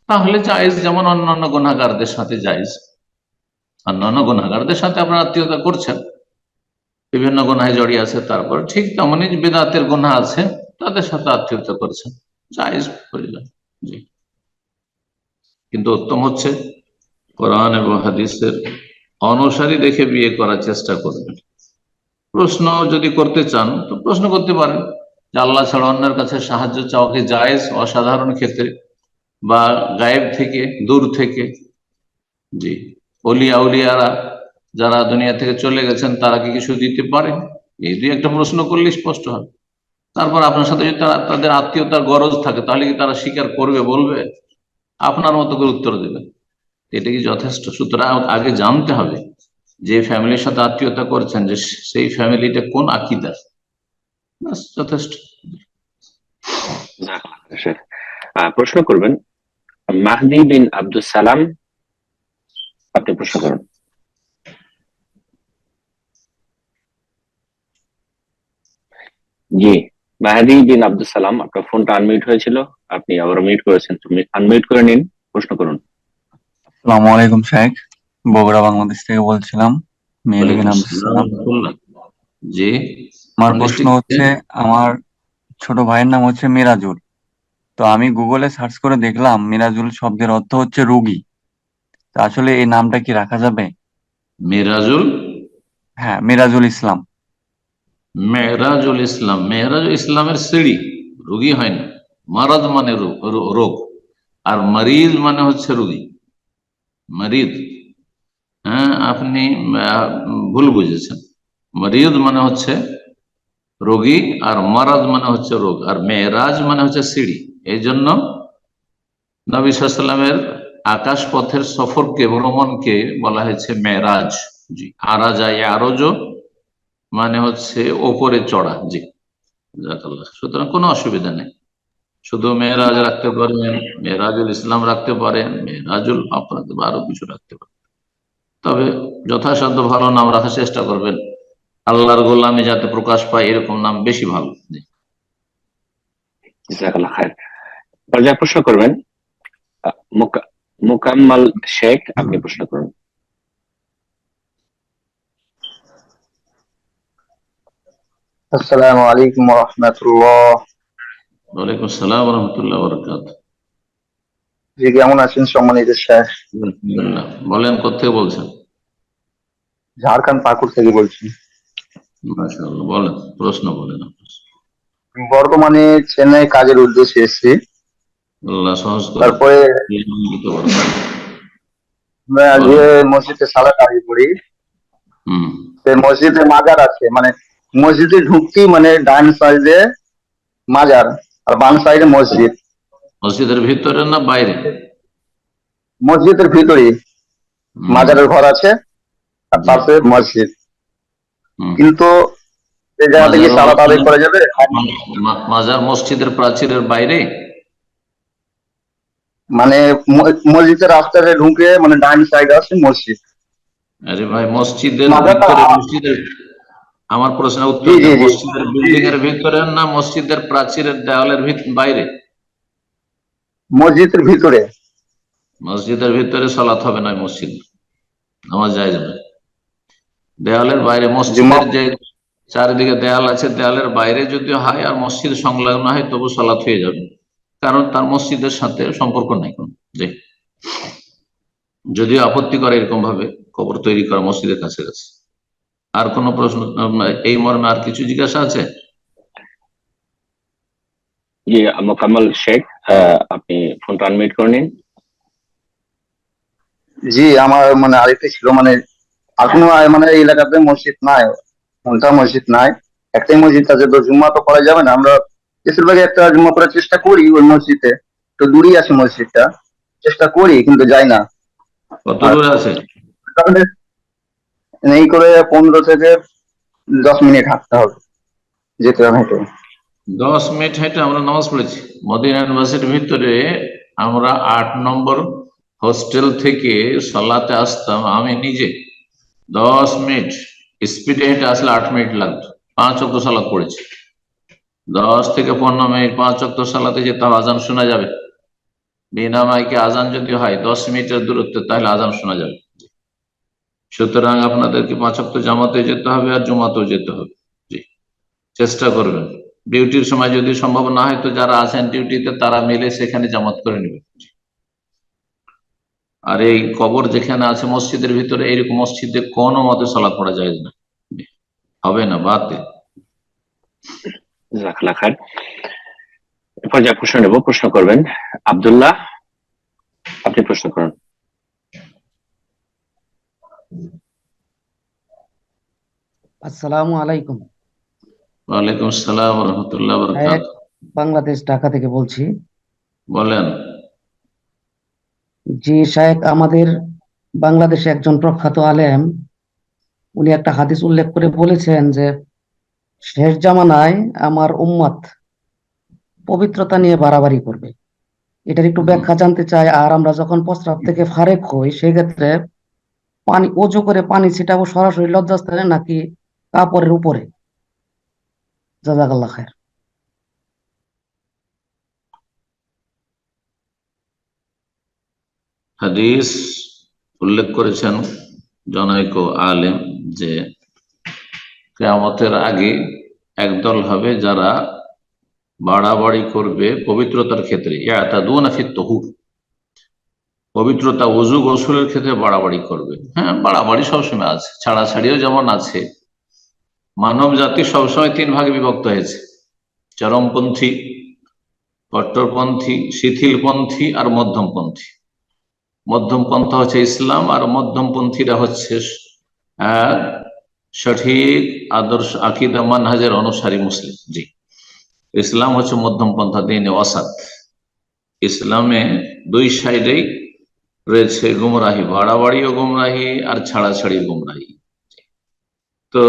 তাহলে জায়েজ, যেমন অন্যান্য গুনাহগারদের সাথে জায়েজ। অন্যান্য গুনাহগারদের সাথে আপনার আত্মীয়তা করছেন, বিভিন্ন গুনাহে জড়িয়ে আছে, তারপর ঠিক তেমনই বিদআতের গুনাহ আছে, তাদের সাথে আত্মীয়তা করছেন, জায়েজ পরিবার। জি, কিন্তু উত্তম হচ্ছে কোরআন এবং হাদিসের অনুসারী দেখে বিয়ে করার চেষ্টা করবেন। প্রশ্ন যদি করতে চান তো প্রশ্ন করতে পারেন যে আল্লাহ ছাড়া অন্যের কাছে সাহায্য চাওয়া কি জায়েজ অসাধারণ ক্ষেত্রে, বা গায়েব থেকে, দূর থেকে? জি, অলিয়া উলিয়ারা যারা দুনিয়া থেকে চলে গেছেন তারা কি কিছু দিতে পারে? এই দুই একটা প্রশ্ন করলে স্পষ্ট হবে। তারপর আপনার সাথে যদি তাদের আত্মীয়তার গরজ থাকে, তাহলে কি তারা স্বীকার করবে, বলবে? আপনার মতো করে উত্তর দেবেন। এটা কি যথেষ্ট? সুতরাং আগে জানতে হবে যে ফ্যামিলির সাথে আত্মীয়তা করছেন, যে সেই ফ্যামিলিটা কোন আকীদার, ব্যাস যথেষ্ট। প্রশ্ন করবেন মাহদি বিন আব্দুল সালাম, আপনি প্রশ্ন করুন। জি, মাহদি বিন আব্দুল সালাম, আপনার ফোনটা আনমিউট হয়েছিল, আপনি আবার মিউট করেছেন, আনমিউট করে নিন, প্রশ্ন করুন। আসসালামু আলাইকুম শেখ, বগুড়া বাংলাদেশ থেকে বলছিলাম। মেহেদি বিন আব্দুল সালাম। জি, আমার প্রশ্ন হচ্ছে, আমার ছোট ভাইয়ের নাম হচ্ছে মিরাজুল। তো আমি গুগলে সার্চ করে দেখলাম মিরাজুল শব্দের অর্থ হচ্ছে রোগী। তো আসলে এই নামটা কি রাখা যাবে? মিরাজুল? হ্যাঁ, মিরাজুল ইসলাম। মেহরাজুল ইসলাম, মেহরাজুল ইসলামের সিঁড়ি, রোগী হয় না। মারাদ মানে রোগ, আর মরিজ মানে হচ্ছে রোগী, মরিদ। হ্যাঁ, আপনি ভুল বুঝেছেন। মরিদ মানে হচ্ছে রোগী, আর মারাদ মানে হচ্ছে রোগ, আর মেহরাজ মানে হচ্ছে সিঁড়ি। এই জন্য নবী সাল্লাল্লাহু আলাইহি ওয়াসাল্লামের আকাশ পথের সফরকে, ভ্রমণকে বলা হয়েছে মেরাজ। জি, আরাজা আরজ মানে হচ্ছে ওপরে চড়া। জি, জাযাকাল্লাহ। সুতরাং কোনো অসুবিধা নেই, শুধু মেহরাজ রাখতে পারেন, মেহরাজুল ইসলাম রাখতে পারেন, মেহরাজুল আপনাদের আরো কিছু রাখতে পারেন। তবে যথাসাধ্য ভালো নাম রাখার চেষ্টা করবেন, আল্লাহর গোলামে যাতে প্রকাশ পায় এরকম নাম বেশি ভালো। জি, জাযাকাল্লাহ খায়ের। পর্যায়ে প্রশ্ন করবেন মুকাম্মাল শেখ, আপনি প্রশ্ন করুন। আসসালামু আলাইকুম ওয়া রাহমাতুল্লাহ। ওয়ালাইকুম আসসালাম ওয়া রাহমাতুল্লাহি ওয়া বারাকাতুহু। জি, কেমন আছেন সম্মানিত শেখ? আলহামদুলিল্লাহ। বলেন, কোথেকে বলছেন? ঝাড়খণ্ড পাকুড় থেকে বলছি। মাশাআল্লাহ, বলেন, প্রশ্ন বলেন। বর্তমানে চেন্নাই কাজের উদ্দেশ্যে এসেছি। আল্লাহ সহজ করে। তারপরে আমরা যে মসজিদে সালাত আদায় করি, সেই মসজিদে মাজার আছে, মানে মসজিদে ঢুকতেই মানে ডান সাইডে মাজার আর বাম সাইডে মসজিদ। মসজিদের ভিতরে না বাইরে? মসজিদের ভিতরেই মাজারের ঘর আছে আর পাশে মসজিদ। কিন্তু এই জায়গা থেকে সালাত আদায় করা যাবে? মাজার মসজিদের প্রাচীরের বাইরে? মানে মসজিদের রাস্তাতে ঢুকে মানে ডান সাইডে আছে মসজিদ। আরে ভাই, মসজিদের ভিতরে, মসজিদের, আমার প্রশ্নের উত্তর দেন, মসজিদের বিল্ডিং এর ভিতরে না মসজিদের প্রাচীরের দেওয়ালের বাইরে? মসজিদের ভিতরে। মসজিদের ভিতরে সালাত হবে না, মসজিদ নামাজ জায়েজ না। দেওয়ালের বাইরে, মসজিদের যে চারিদিকে দেয়াল আছে, দেয়ালের বাইরে যদি হয় আর মসজিদ সংলগ্ন হয় তবু সালাত হয়ে যাবে, কারণ তার মসজিদের সাথে সম্পর্ক নাই কোন। জি, যদিও আপত্তি করে এরকম ভাবে কবর তৈরি করা মসজিদের কাছে কাছে। আর কোন প্রশ্ন এই মর্মে আর কিছু জিজ্ঞাসা আছে? জি, মোকাম্মল শেখ, আপনি ফোনটা আনমিউট করে নিন। জি, আমার মানে আরেকটা ছিল, মানে এখনো মানে এই এলাকাতে মসজিদ নাই, কোনটা মসজিদ নাই, একটাই মসজিদ আছে। তো জুম্মা তো করা যাবে না, আমরা বেশিরভাগ একটা জুম্মা করার চেষ্টা করি ওই মসজিদে, তো দূরেই আছে মসজিদটা, চেষ্টা করি কিন্তু যাই না। কত দূরে আছে? এই করে 15 থেকে 10 মিনিট হাঁটতে হবে, যেতে হবে হেঁটে। 10 মিনিট হেঁটে আমরা নামাজ পড়েছি মদিনা ইউনিভার্সিটির ভিতরে। আমরা 8 নম্বর হোস্টেল থেকে সালাতে আসতাম, আমি নিজে 10 মিনিট স্পিডে হেঁটে আসলে 8 মিনিট লাগতো, 5 ওয়াক্ত সালাত পড়েছি। 10 থেকে 15 মিনিট 5 ওয়াক্ত সালাতে যেতে হবে, আজান শোনা যাবে। বিনা মাইকে আজান যদি হয় 10 মিনিটের দূরত্বে, তাহলে আজান শোনা যাবে। সুতরাং আপনাদেরকে 5 ওয়াক্ত জামাতে যেতে হবে আর জুমাতেও যেতে হবে। জি, চেষ্টা করবেন। ডিউটির সময় যদি সম্ভব না হয়, তো যারা আছেন ডিউটিতে তারা মিলে সেখানে জামাত করে নেবেন। আর এই কবর যেখানে আছে মসজিদের ভিতরে, এইরকম মসজিদে কোনো মতে সালাত পড়া যায় না, হবে না, বাদ। জাজাকাল্লাহ খায়ের। এরপর যা প্রশ্ন নেব, প্রশ্ন করবেন আব্দুল্লাহ, আপনি প্রশ্ন করুন। আসসালামু আলাইকুম। ওয়ালাইকুম আসসালাম ওয়া রাহমাতুল্লাহি ওয়া শায়েখ, বারাকাতুহু। বাংলাদেশ ঢাকা থেকে বলছি। বলেন। জি শায়েখ, আমাদের বাংলাদেশে একজন প্রখ্যাত আলেম, উনি একটা হাদিস উল্লেখ করে বলেছেন যে শেষ জামানায় আমার উম্মত পবিত্রতা নিয়ে বাড়াবাড়ি করবে। এটার একটু ব্যাখ্যা জানতে চাই। আর আমরা যখন প্রস্রাব থেকে ফারেক হই, সেক্ষেত্রে পানি অজু করে পানি ছিটাবো সরাসরি লজ্জাস্থানে নাকি কাপড়ের উপরে? জাযাকাল্লাহ খায়ের। হাদিস উল্লেখ করেছেন জনৈক আলেম যে কিয়ামতের আগে একদল হবে যারা বাড়াবাড়ি করবে পবিত্রতার ক্ষেত্রে, ইয়াতাদুনা ফিত তাহুর, পবিত্রতা ওযু গোসলের ক্ষেত্রে বাড়াবাড়ি করবে। হ্যাঁ, বাড়াবাড়ি সবসময় আছে, ছাড়াছাড়িও যেমন আছে। মানব জাতি সবসময় 3 ভাগে বিভক্ত হয়েছে: চরমপন্থী, কট্টরপন্থী, শিথিলপন্থী আর মধ্যমপন্থী। মধ্যমপন্থা হচ্ছে ইসলাম, আর মধ্যমপন্থীরা হচ্ছে আহ, সঠিক আদর্শ আকীদা মানহাজের অনুসারী মুসলিম। জি, ইসলাম হচ্ছে মধ্যমপন্থা, দ্বীনে ওয়াসাত। ইসলামে 2 সাইডেই রয়েছে গুমরাহি, বাড়াবাড়িও গুমরাহি আর ছাড়াছাড়ির গুমরাহি। তো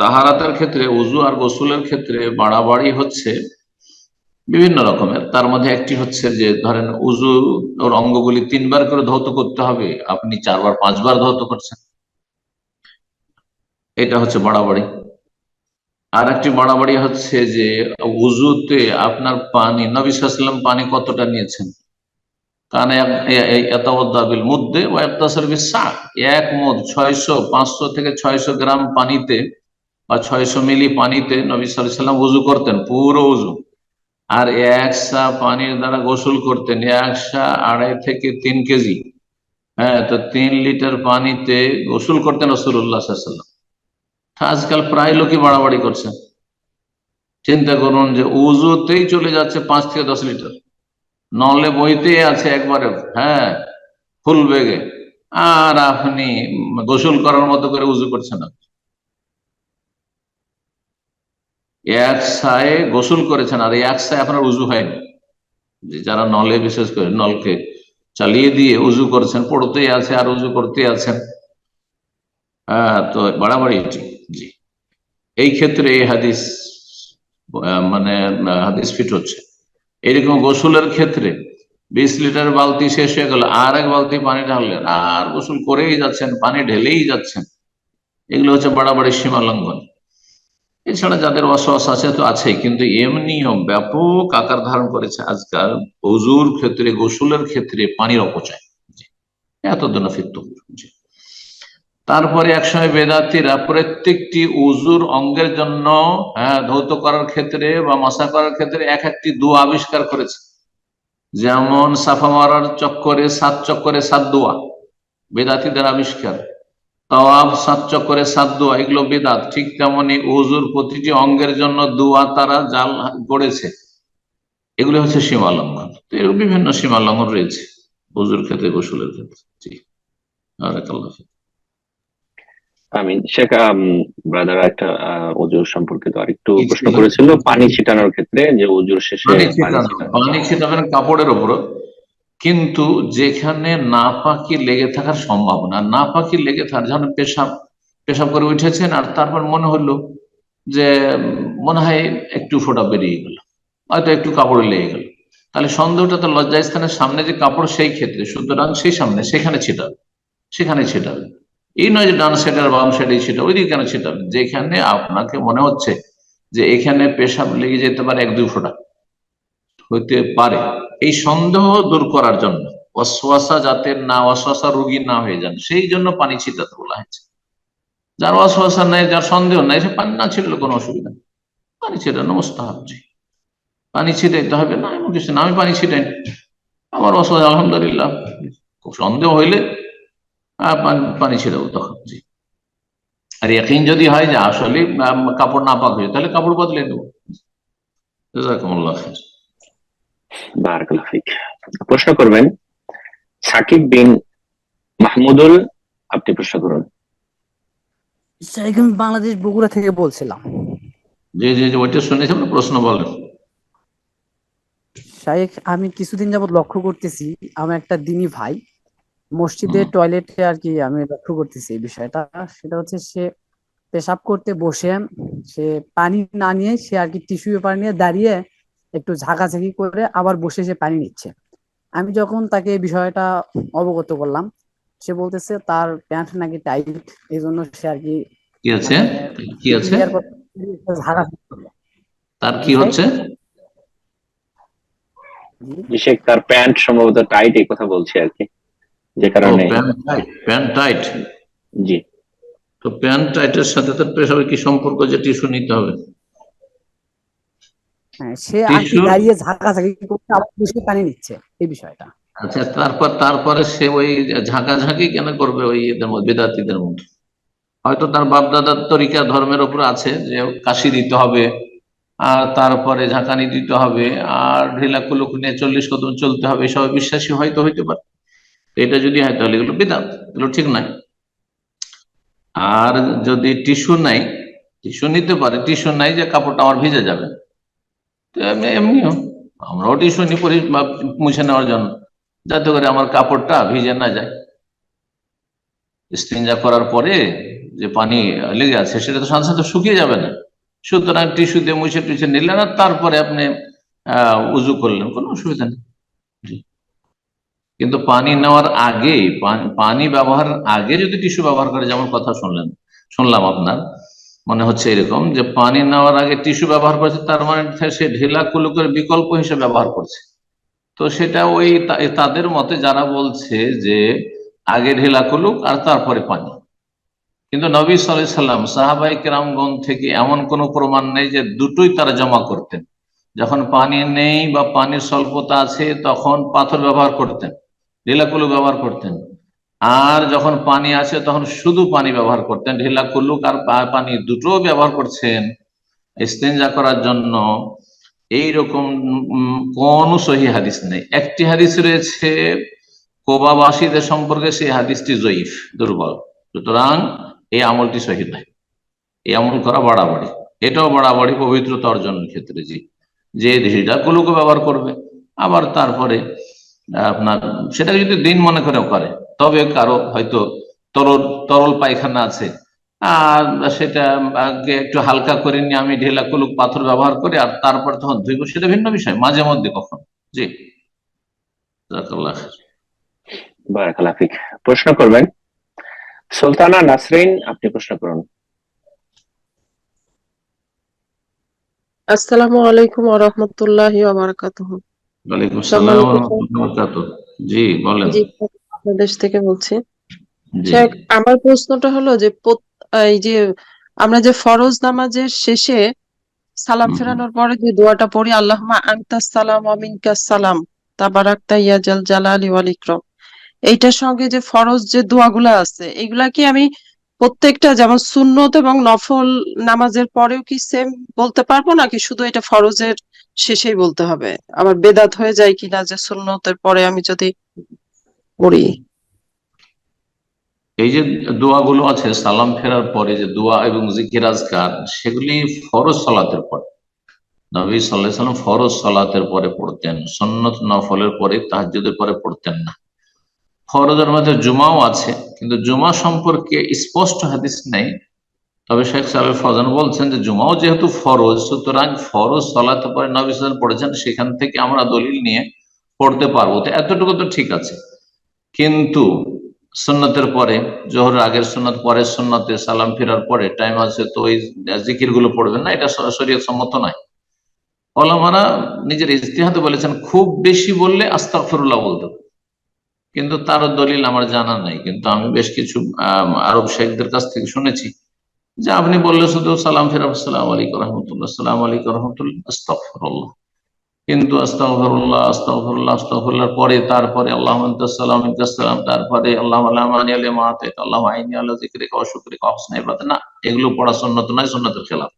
তাহারাতের ক্ষেত্রে, উযু আর গোসলের ক্ষেত্রে বাড়াবাড়ি হচ্ছে বিভিন্ন রকমের। তার মধ্যে একটি হচ্ছে যে ধরেন উযু ওর অঙ্গগুলি 3 বার করে ধৌত করতে হবে, আপনি 4 বার 5 বার ধৌত করছেন, এটা হচ্ছে বাড়াবাড়ি। আর একটি বাড়াবাড়ি হচ্ছে যে উযুতে আপনার পানি, নবী সাল্লাল্লাহু আলাইহি ওয়াসাল্লাম পানি কতটা নিয়েছেন, কারণ ইয়াতাওয়াদ্দা মুদ্দে ওয়া ইয়াগতাসিল বিসসা, এক মুদ 500 থেকে 600 গ্রাম পানিতে বা 600 মিলি পানিতে নবী সাল্লাল্লাহু আলাইহি ওয়াসাল্লাম উযু করতেন, পুরো উযু। আর 1 সা পানির দ্বারা গোসল করতেন, 1 সা 2.5 থেকে 3 কেজি। হ্যাঁ, তো 3 লিটার পানিতে গোসল করতেন রাসূলুল্লাহ সাল্লাল্লাহু আলাইহি ওয়াসাল্লাম। আজকাল প্রায় লোকই বাড়াবাড়ি করছে। চিন্তা করুন যে উযুতেই চলে যাচ্ছে 5 থেকে 10 লিটার, নলে বইতে আছে একবারে, হ্যাঁ, ফুল বেগে, আর আপনি গোসল করার মতো করে উযু করছেন না। 1 সায়ে গোসল করেছেন আর 1 সায়ে আপনার উযু হয়নি। যে যারা নলে, বিশেষ করে নলকে চালিয়ে দিয়ে উযু করছেন, পড়তেই আছে আর উযু করতে আছেন, হ্যাঁ, তো বাড়াবাড়ি এটি। জি, এই ক্ষেত্রে এই হাদিস মানে হাদিস ফিট হচ্ছে। এরকম গোসলের ক্ষেত্রে 20 লিটার বালতি শেষ হয়ে গেল, আর 1 বালতি পানি ঢাললেন, আর গোসল করেই যাচ্ছেন, পানি ঢেলেই যাচ্ছেন, এগুলো হচ্ছে বাড়াবাড়ি, সীমা লঙ্ঘন। এছাড়া যাদের ওয়াসওয়াস আছে তো আছেই, কিন্তু এমনিও ব্যাপক আকার ধারণ করেছে আজকাল ওযুর ক্ষেত্রে, গোসলের ক্ষেত্রে পানির অপচয়। এতদিন ফিত তাহুর। তারপরে একসময় বেদাতীরা প্রত্যেকটি উযুর অঙ্গের জন্য, হ্যাঁ, ধৌত করার ক্ষেত্রে বা মাসা করার ক্ষেত্রে একটি দোয়া আবিষ্কার করেছে। যেমন সাফা মারার চক্করে 7 চক্করে 7 দোয়া, বেদাতীদের আবিষ্কার। তাওয়াফ 7 চক্করে 7 দোয়া, এগুলো বেদাত। ঠিক তেমনি উযুর প্রতিটি অঙ্গের জন্য দোয়া তারা জাল গড়েছে। এগুলো হচ্ছে সীমা লঙ্ঘন। তো এর বিভিন্ন সীমা লঙ্ঘন রয়েছে উযুর ক্ষেত্রে, গোসলের ক্ষেত্রে। জি, বারাকাল্লাহ ফিক। আমিন। শেখ, ব্রাদার একটা ওযু সম্পর্কিত আরেকটু প্রশ্ন করেছিল, পানি ছিটানোর ক্ষেত্রে, যে ওযুর শেষে পানি ছিটাবেন কাপড়ের উপর, কিন্তু যেখানে নাপাকি লেগে থাকার সম্ভাবনা, নাপাকি লেগে থাকার, যেমন পেশাব করে উঠেছেন আর তারপর মনে হলো যে মনে হয় একটু ফোঁটা বেরিয়ে গেল, হয়তো একটু কাপড়ে লেগে গেল, তাহলে সন্দেহটা তো লজ্জাস্থানের সামনে যে কাপড়, সেই ক্ষেত্রে, সুতরাং সেই সামনে, সেখানে ছিটাবে। এই নয় যে ডান সাইড আর বাম সাইডে ছিটাবে, ওইদিকে কেন ছিটাবে? যেখানে আপনাকে মনে হচ্ছে যে এখানে পেশাব লেগে যেতে পারে 1-2 ফোঁটা হইতে পারে, এই সন্দেহ দূর করার জন্য, ওয়াসওয়াসা যাতে না, ওয়াসওয়াসা রোগী না হয়ে যান, সেই জন্য পানি ছিটাতে বলা হয়েছে। যার ওয়াসওয়াসা নাই, যার সন্দেহ নাই, সে পানি না ছিটলে কোনো অসুবিধা নেই। পানি ছিটানো মুস্তাহাব, পানি ছিটাইতে হবে না এমন কিছু না। আমি পানি ছিটাই না, আমার ওয়াসওয়াসা আলহামদুলিল্লাহ, খুব সন্দেহ হইলে পানি ছিটাবো তখন। জি। আর ইয়াকিন যদি হয় যে আসলে কাপড় নাপাক হয়ে, তাহলে কাপড় বদলে নেবো। জাযাকুমুল্লাহ খাইর। বারাকাল্লাহ ফিক। প্রশ্ন করবেন সাকিব বিন মাহমুদুল, আপনি প্রশ্ন করুন। শাইখ, আমি বাংলাদেশ বগুড়া থেকে বলছিলাম। জি জি জি, ওইটা শুনেছি, আপনার প্রশ্ন বলেন। শাইখ, আমি কিছুদিন যাবত লক্ষ্য করতেছি আমার একটা দিনী ভাই মসজিদের টয়লেটে আর কি, আমি লক্ষ্য করতেছি এই বিষয়টা। সেটা হচ্ছে সে পেশাব করতে বসে সে পানি না নিয়ে সে আর কি টিস্যু পেপার নিয়ে দাঁড়িয়ে একটু ঝাঁকাঝাঁকি করে আবার বসে সে পানি নিচ্ছে। আমি যখন তাকে এই বিষয়টা অবগত করলাম, সে বলতেছে তার প্যান্ট নাকি টাইট, এই জন্য সে আর কি কি আছে, মানে কি আছে, clear করতে ঝাঁকাঝাঁকি করলো। তার জি কি শাইখ। হচ্ছে? জি। শেখ তার প্যান্ট সম্ভবত টাইট, এই কথা বলছে আর কি, যে ও, কারণে। Pant tight, pant tight. জি। তো প্যান্ট টাইটের সাথে তার পেশাবের কি সম্পর্ক যে টিস্যু নিতে হবে? হ্যাঁ, সে আর কি টিস্যু, দাঁড়িয়ে ঝাঁকাঝাঁকি করতে আবার বসে পানি নিচ্ছে, এই বিষয়টা। আচ্ছা, তারপরে সে ওই ঝাঁকাঝাঁকি কেন করবে ওই এদের মধ্যে, বিদাতিদের মধ্যে? হয়তো তার বাপ দাদার তরিকা ধর্মের উপর আছে যে কাশি দিতে হবে, আর তারপরে ঝাঁকানি দিতে হবে, আর ঢিলা কুলুক নিয়ে 40 কদম চলতে হবে, এসব বিশ্বাসী হয়তো হইতে পারে। এটা যদি হয় তাহলে এগুলো বিদাত, এগুলো ঠিক নাই। আর যদি টিস্যু নাই, টিস্যু নিতে পারে, টিস্যু নাই যে কাপড়টা আমার ভিজে যাবে, তো এমনিও আমরাও টিস্যু নিই মুছে নেওয়ার জন্য, যাতে করে আমার কাপড়টা ভিজে না যায়। ইস্তিনজা করার পরে যে পানি লেগে আছে সেটা তো সাথে সাথে শুকিয়ে যাবে না, সুতরাং টিস্যু দিয়ে মুছে টুছে নিলেন আর তারপরে আপনি উজু করলেন, কোনো অসুবিধা নেই। জি। কিন্তু পানি নেওয়ার আগে, পানি ব্যবহার আগে যদি টিস্যু ব্যবহার করে, যেমন কথা শুনলাম আপনার, মনে হচ্ছে এরকম যে পানি নেওয়ার আগে টিস্যু ব্যবহার করছে, তার মানে সে ঢিলা কুলুকের বিকল্প হিসেবে ব্যবহার করছে। তো সেটা ওই তাদের মতে যারা বলছে যে আগে ঢিলা কুলুক আর তারপরে পানি। কিন্তু নবী সাল্লাল্লাহু আলাইহি সাল্লাম, সাহাবায়ে কেরামগণ থেকে এমন কোনো প্রমাণ নেই যে দুটোই তারা জমা করতেন। যখন পানি নেই বা পানির স্বল্পতা আছে তখন পাথর ব্যবহার করতেন, ঢিলা কুলুক ব্যবহার করতেন। আর যখন পানি আছে তখন শুধু পানি ব্যবহার করতেন, ঢিলা কুলুক আর পানি দুটো ব্যবহার করছেন ইস্তেঞ্জা করার জন্য। এইরকম কোন সহি হাদিস নেই। একটি হাদিস রয়েছে কোবাবাসীদের সম্পর্কে, সেই হাদিসটি জয়ীফ, দুর্বল। সুতরাং এই আমলটি সহি নয়, এই আমল করা বাড়াবাড়ি, এটাও বাড়াবাড়ি পবিত্রতা অর্জনের ক্ষেত্রে। জি, যে ঢিলা কুলুকে ব্যবহার করবে আবার তারপরে আপনার সেটা যদি দিন মনে করে করে, তবে কারো হয়তো তরল পায়খানা আছে আর সেটা একটু হালকা করে নিয়ে আমি ঢিলা কুলুক পাথর ব্যবহার করি আর তারপর তখন ধুইব, সেটা ভিন্ন বিষয়, মাঝে মধ্যে কখন। জি, জাযাকাল্লাহ খাইর। বারাকাল্লাহ ফিক। প্রশ্ন করবেন সুলতানা নাসরিন, আপনি প্রশ্ন করুন। আসসালামু আলাইকুম ওয়া রাহমাতুল্লাহি ওয়া বারাকাতুহু। ওয়ালাইকুম আসসালাম সম্মানিত ওয়া রাহমাতুল্লাহি ওয়া বারাকাতুহু। জি বলেন। জি, বাংলাদেশ থেকে বলছি। জি শেখ, আমার প্রশ্নটা হলো যে এই যে আমরা যে ফরজ নামাজের শেষে সালাম ফেরানোর পরে যে দোয়াটা পড়ি, আল্লাহুম্মা আনতাস সালাম ওয়া মিনকাস সালাম তাবারাকতা ইয়া জাল জালালি ওয়াল ইকরাম, এইটার সঙ্গে যে ফরজ যে দোয়াগুলা আছে এগুলা কি আমি প্রত্যেকটা, যেমন সুন্নত এবং নফল নামাজের পরেও কি সেম বলতে পারবো, নাকি শুধু এটা ফরজের শেষেই বলতে হবে? আবার বেদাত হয়ে যায় কিনা যে সুন্নতের পরে আমি যদি পড়ি? এই যে দোয়াগুলো আছে সালাম ফেরার পরে, যে দোয়া এবং জিকির আজকার, সেগুলি ফরজ সালাতের পরে নবী সাল্লাল্লাহু আলাইহি ওয়াসাল্লাম ফরজ সালাতের পরে পড়তেন, সুন্নত নফলের পরে তাহাজ্জুদের পরে পড়তেন না। ফরজের মধ্যে জুমাও আছে, কিন্তু জুমা সম্পর্কে স্পষ্ট হাদিস নেই। তবে শেখ সালেহ ফজল বলছেন যে জুমাও যেহেতু ফরজ, সুতরাং ফরজ সালাতের পরে নবী সাল্লাল্লাহু আলাইহি ওয়াসাল্লাম পড়েছেন, সেখান থেকে আমরা দলিল নিয়ে পড়তে পারবো। তো এতটুকু তো ঠিক আছে। কিন্তু সুন্নতের পরে, জোহরের আগের সুন্নত পরের সুন্নতে সালাম ফেরার পরে টাইম আছে, তো ওই জিকির গুলো পড়বেন না, এটা শরীয়ত সম্মত নয়। ওলামারা নিজের ইজতিহাদে বলেছেন খুব বেশি বললে আস্তাগফিরুল্লাহ বলতে হবে, কিন্তু তারও দলিল আমার জানা নাই। কিন্তু আমি বেশ কিছু আরব শেখদের কাছ থেকে শুনেছি যে আপনি বললে শুধু সালাম ফেরা সালাম আলাইকুম রহমতুল্লাহ, সালাম আলাইকুম রহমতুল্লাহ, আস্তাগফিরুল্লাহ, কিন্তু আস্তাগফিরুল্লাহ আস্তাগফিরুল্লাহ আস্তাগফিরুল্লাহ পরে তারপরে আল্লাহুম্মা আনতাস সালাম মিনকাস সালাম, তারপরে আল্লাহুম্মা লা মানিয়া লিমা আতাইতা আল্লাহুম্মা আইনি আলা যিকরিকা ওয়া শুকরিকা ওয়া হুসনি ইবাদাতিক, না, এগুলো পড়া সুন্নাত নয়, সুন্নাতের খেলাফ,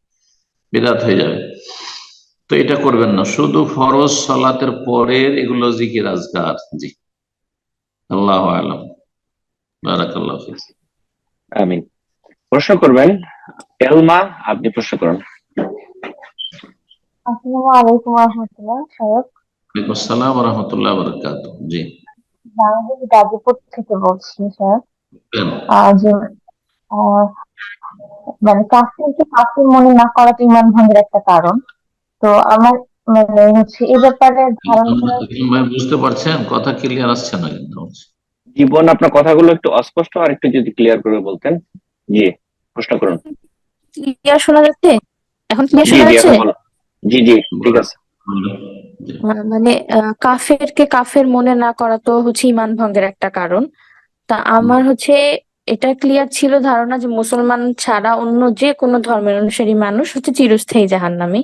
বিদআত হয়ে যাবে। তো এটা করবেন না, শুধু ফরজ সালাতের পরের এগুলো জিকির আজকার। জি, আল্লাহু আ'লাম, বারাকাল্লাহু ফিক। আমিন। প্রশ্ন করবেন এলমা, আপনি প্রশ্ন করুন। আসসালামু আলাইকুম রহমতুল্লাহ সাহেব। ওয়ালাইকুম আসসালাম ওয়া রাহমাতুল্লাহি ওয়া বারাকাতুহু। জি, বাংলাদেশ গাজীপুর থেকে বলছি স্যার। কেন? যে মানে কাফিরকে কাফির মনে না করা তো ইমান ভঙ্গের একটা কারণ। তো আমার মানে হচ্ছে এই ব্যাপারে ধারণা। ভাই বুঝতে পারছেন, কথা ক্লিয়ার আসছে না কিন্তু। জীবন, আপনার কথাগুলো একটু অস্পষ্ট, আর একটু যদি ক্লিয়ার করে বলতেন। জি, প্রশ্ন করুন। ক্লিয়ার শোনা যাচ্ছে? এখন ক্লিয়ার জি শোনা জি, যাচ্ছে? এখন বলুন। জি জি, ঠিক আছে। জি। মানে কাফেরকে কাফের মনে না করা তো হচ্ছে ইমান ভঙ্গের একটা কারণ। তা আমার হচ্ছে এটা ক্লিয়ার ছিল ধারণা যে মুসলমান ছাড়া অন্য যে কোনো ধর্মের অনুসারী মানুষ হচ্ছে চিরস্থায়ী জাহান্নামী।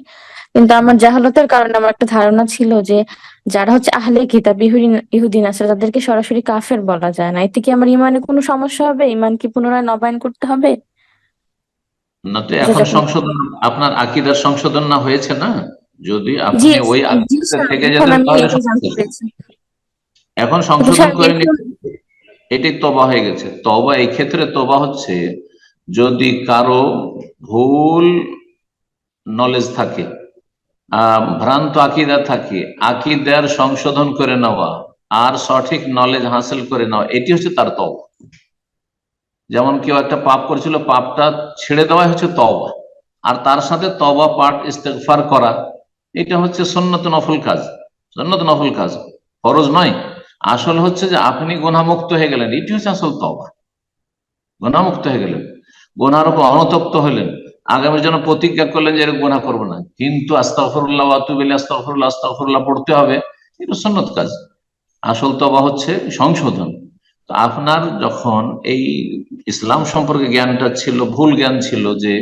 কিন্তু আমার জাহালতের কারণে আমার একটা ধারণা ছিল যে যারা হচ্ছে আহলে কিতাব ইহুদি নাসারা তাদেরকে সরাসরি কাফের বলা যায় না। এতে কি আমার ইমানে কোনো সমস্যা হবে? ইমান কি পুনরায় নবায়ন করতে হবে? না, তো এখন সংশোধন, আপনার আকীদার সংশোধন না হয়েছে না? যদি জি আপনি ওই জি আকীদাতে স্যার, থেকে এখন যেতেন আমি তাহলে এটা জানতে পেরেছি। এখন কিন্তু সংশোধন স্যার করে একটু নিন, এটাই তওবা হয়ে গেছে। তওবা এই ক্ষেত্রে তওবা হচ্ছে যদি কারো ভুল নলেজ থাকে, ভ্রান্ত আকীদা থাকে, আকীদার সংশোধন করে নেওয়া আর সঠিক নলেজ হাসিল করে নেওয়া, এটি হচ্ছে তার তওবা। যেমন কেউ একটা পাপ করেছিল, পাপটা ছেড়ে দেওয়াই হচ্ছে তওবা, আর তার সাথে তওবা পাঠ ইস্তেগফার করা, এটা হচ্ছে সুন্নত নফল কাজ। সুন্নত নফল কাজ, ফরজ নয়। আসল হচ্ছে যে আপনি গুনাহমুক্ত হয়ে গেলেন, এটি হচ্ছে আসল তওবা। গুনাহমুক্ত হয়ে গেলেন, গুনার উপর অনুতপ্ত হলেন, আগামীর জন্য প্রতিজ্ঞা করলেন যে এরকম গুনাহ করবো না, কিন্তু আস্তাগফিরুল্লাহ ওয়া আতুবু ইলাইহি, আস্তাগফিরুল্লাহ আস্তাগফিরুল্লাহ পড়তে হবে, এটা সুন্নত কাজ। আসল তওবা হচ্ছে সংশোধন। তো আপনার যখন এই ইসলাম সম্পর্কে জ্ঞানটা ছিল, ভুল জ্ঞান ছিল যে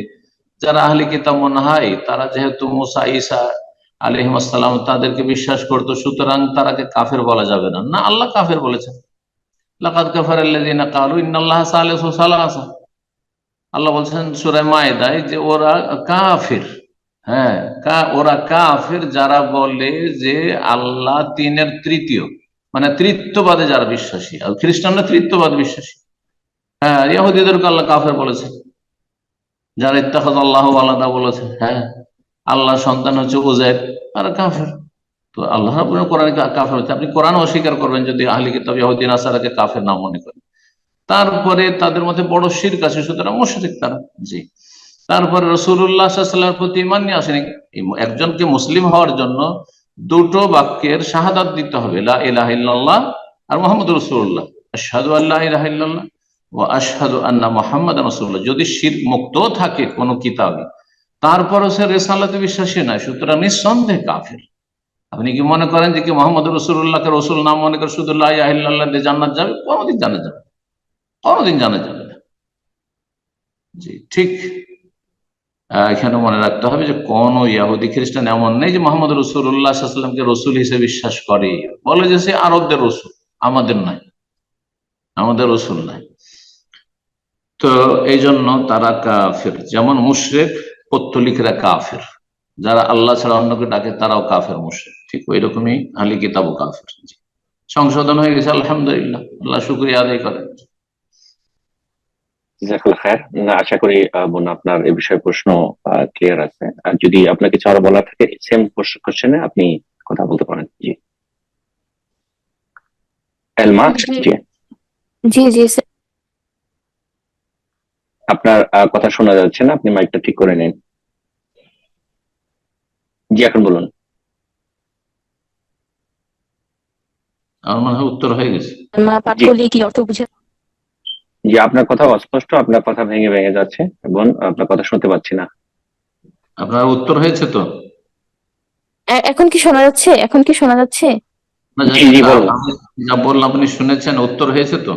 যারা আহলে কিতাব মনে হয় তারা যেহেতু মুসা ঈসা আলাইহিস সালাম তাদেরকে বিশ্বাস করতো, সুতরাং তারাকে কাফের বলা যাবে না। না, আল্লাহ কাফের বলেছেন, লাকাদ কাফারাল্লাযীনা ক্বালু ইন্নাল্লাহা সালিসু সালাসা। আল্লাহ বলছেন সূরা মায়েদায় যে ওরা কাফের। হ্যাঁ, ওরা কাফের যারা বলে যে আল্লাহ তিনের তৃতীয়, মানে তৃতীয়বাদে যারা বিশ্বাসী। আর খ্রিস্টানরা তৃতীয়বাদ বিশ্বাসী। হ্যাঁ, ইহুদিদেরকে আল্লাহ কাফের বলেছে, যারা ইত্তাখায আল্লাহু ওয়ালাদা বলেছে। হ্যাঁ, আল্লাহ সন্তান হচ্ছে উযাইর, তারা কাফের। তো আল্লাহ রাব্বুল কোরআনে কাফের হচ্ছে, আপনি কোরআন অস্বীকার করবেন যদি আহলে কিতাব ইহুদি নাসারাকে কাফের না মনে করেন। তারপরে তাদের মধ্যে বড় শিরক আছে, সুতরাং মুশরিক তারা। জি, তারপরে রাসূলুল্লাহ সাল্লাল্লাহু আলাইহি ওয়াসাল্লামের প্রতি ঈমান নিয়ে আসেনি। একজনকে মুসলিম হওয়ার জন্য দুটো বাক্যের শাহাদাত দিতে হবে, লা ইলাহা ইল্লাল্লাহ আর মুহাম্মাদুর রাসূলুল্লাহ, আশহাদু আল্লা ইলাহা ইল্লাল্লাহ ওয়া আশহাদু আন্না মুহাম্মাদান রাসূলুল্লাহ। যদি শিরক মুক্ত থাকে কোন কিতাবে, তারপরও সে রিসালাতে বিশ্বাসী নয়, সুতরাং নিঃসন্দেহে কাফের। আপনি কি মনে করেন যে কি মুহাম্মাদুর রাসূলুল্লাহকে রাসূল নাম মনে করে শুধু লা ইলাহা ইল্লাল্লাহ দিয়ে জান্নাত যাবে? কোনোদিন জানা যাবে না, কোনোদিন জানা যাবে না। জি, ঠিক। এখানে মনে রাখতে হবে যে কোন ইহুদি খ্রিস্টান এমন নেই যে মোহাম্মদ রাসূলুল্লাহ সাল্লাল্লাহু আলাইহি ওয়াসাল্লামকে রসুল হিসেবে বিশ্বাস করে, বলে যে সে আরবদের রসুল, আমাদের নাই, আমাদের রসুল নাই। তো এই জন্য তারা কাফের। যেমন মুশরিক পত্তলিকরা কাফের, যারা আল্লাহ ছাড়া অন্যকে ডাকে তারাও কাফের মুশরিক, ঠিক ওই রকমই আহলে কিতাবও কাফের। সংশোধন হয়ে গেছে, আলহামদুলিল্লাহ, আল্লাহ শুকরিয়া আদায় করেন। জাযাকাল্লাহ খায়ের। না, আশা করি বোন আপনার এই বিষয়ে প্রশ্ন ক্লিয়ার আছে। আর যদি আপনার কিছু আরো বলার থাকে সেম কোশ্চেনে আপনি কথা বলতে পারেন। জি, এলমা। জি, জি জি স্যার। আপনার কথা শোনা যাচ্ছে না, আপনি মাইকটা ঠিক করে নিন। জি, এখন বলুন। আমার মনে হয় উত্তর হয়ে গেছে। মা পাঠ জি, করলে কি অর্থ বুঝে? জি, আপনার কথা অস্পষ্ট, আপনার কথা ভেঙে ভেঙে যাচ্ছে এবং আপনার কথা শুনতে পাচ্ছি না। আপনার উত্তর হয়েছে তো? এখন কি শোনা যাচ্ছে? এখন কি শোনা যাচ্ছে? না, জি জি, বলুন। আমি যা বললাম আপনি শুনেছেন, উত্তর হয়েছে তো?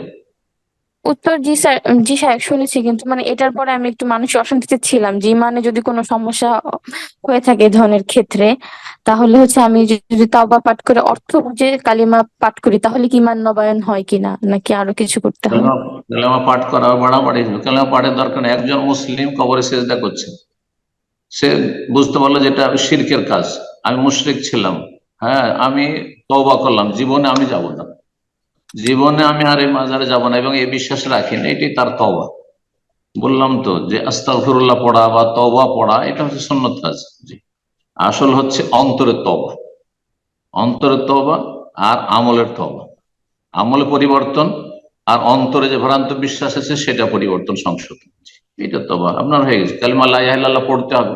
উত্তর জি স্যার, জি স্যার শুনেছি, কিন্তু মানে এটার পরে আমি একটু মানসিক অশান্তিতে ছিলাম যে মানে যদি কোনো সমস্যা হয়ে থাকে এই ধরনের ক্ষেত্রে, তাহলে হচ্ছে আমি যদি তাওবা পাঠ করে অর্থ বুঝে কালিমা পাঠ করি তাহলে কি ইমান নবায়ন হয় কিনা, নাকি আরো কিছু করতে হয়? কালেমা কালেমা পাঠ করা বাড়াবাড়ি, কালেমা পাঠের দরকার নেই। একজন মুসলিম কবরে সেজদা করছে, সে বুঝতে পারলো যেটা শিরকের কাজ, আমি মুশরিক ছিলাম, হ্যাঁ আমি তওবা করলাম, জীবনে আমি যাব না, জীবনে আমি আর এই মাজারে যাব না এবং এই বিশ্বাস রাখি না, এটাই তার তওবা। বললাম তো যে আস্তাগফিরুল্লাহ পড়া বা তওবা পড়া এটা হচ্ছে সুন্নত কাজ। জি, আসল হচ্ছে অন্তরের তওবা, অন্তরের তওবা আর আমলের তওবা। আমলে পরিবর্তন আর অন্তরে যে ভ্রান্ত বিশ্বাস আছে সেটা পরিবর্তন, সংশোধন। এটা তওবা আপনার হয়ে গেছে। কালিমা লা ইলাহা ইল্লাল্লাহ পড়তে হবে।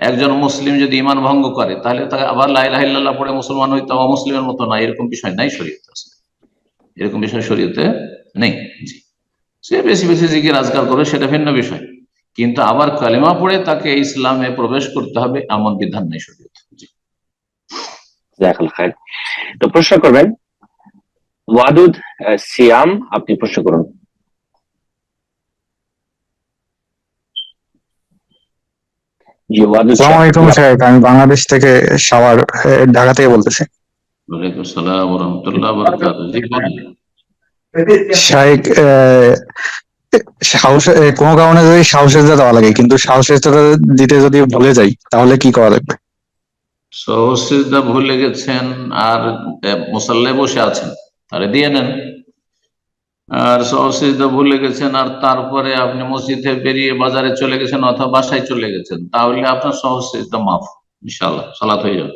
একজন মুসলিম যদি ঈমান ভঙ্গ করে তাহলে তাকে আবার লা ইলাহা ইল্লাল্লাহ পড়ে মুসলমান হইতে হবে, অমুসলিমের মতো না, এরকম বিষয় নাই শরীয়তে, আসলে এরকম বিষয় শরীয়তে নেই। জি, সে বেশি বেশি জিকির আজকাল করবে সেটা ভিন্ন বিষয়, কিন্তু আবার কালিমা পড়ে তাকে ইসলামে প্রবেশ করতে হবে এমন বিধান নেই শরীয়তে। জি, জাযাকাল্লাহ খাইর। তো প্রশ্ন করবেন ওয়াদুদ সিয়াম, আপনি প্রশ্ন করুন। জি, ওয়াদুদ আসসালামু সিয়াম। আলাইকুম সাহেব, আমি বাংলাদেশ থেকে সাভার ঢাকা থেকে বলতেছি। ওয়ালাইকুম আসসালাম ওয়া রাহমাতুল্লাহি ওয়া বারাকাতুহু। জি বলেন। শাইখ, সাহস কোনো কারণে যদি সাহসের দেওয়া লাগে, কিন্তু সাহসের দিতে যদি ভুলে যাই তাহলে কি করা লাগবে? সহসিজদা ভুলে গেছেন আর মুসাল্লায় বসে আছেন, তাহলে দিয়ে নেন। আর সহসিজদা ভুলে গেছেন আর তারপরে আপনি মসজিদে বেরিয়ে বাজারে চলে গেছেন অথবা বাসায় চলে গেছেন, তাহলে আপনার সহসিজদা মাফ, ইনশাআল্লাহ সালাত হয়ে যাবে।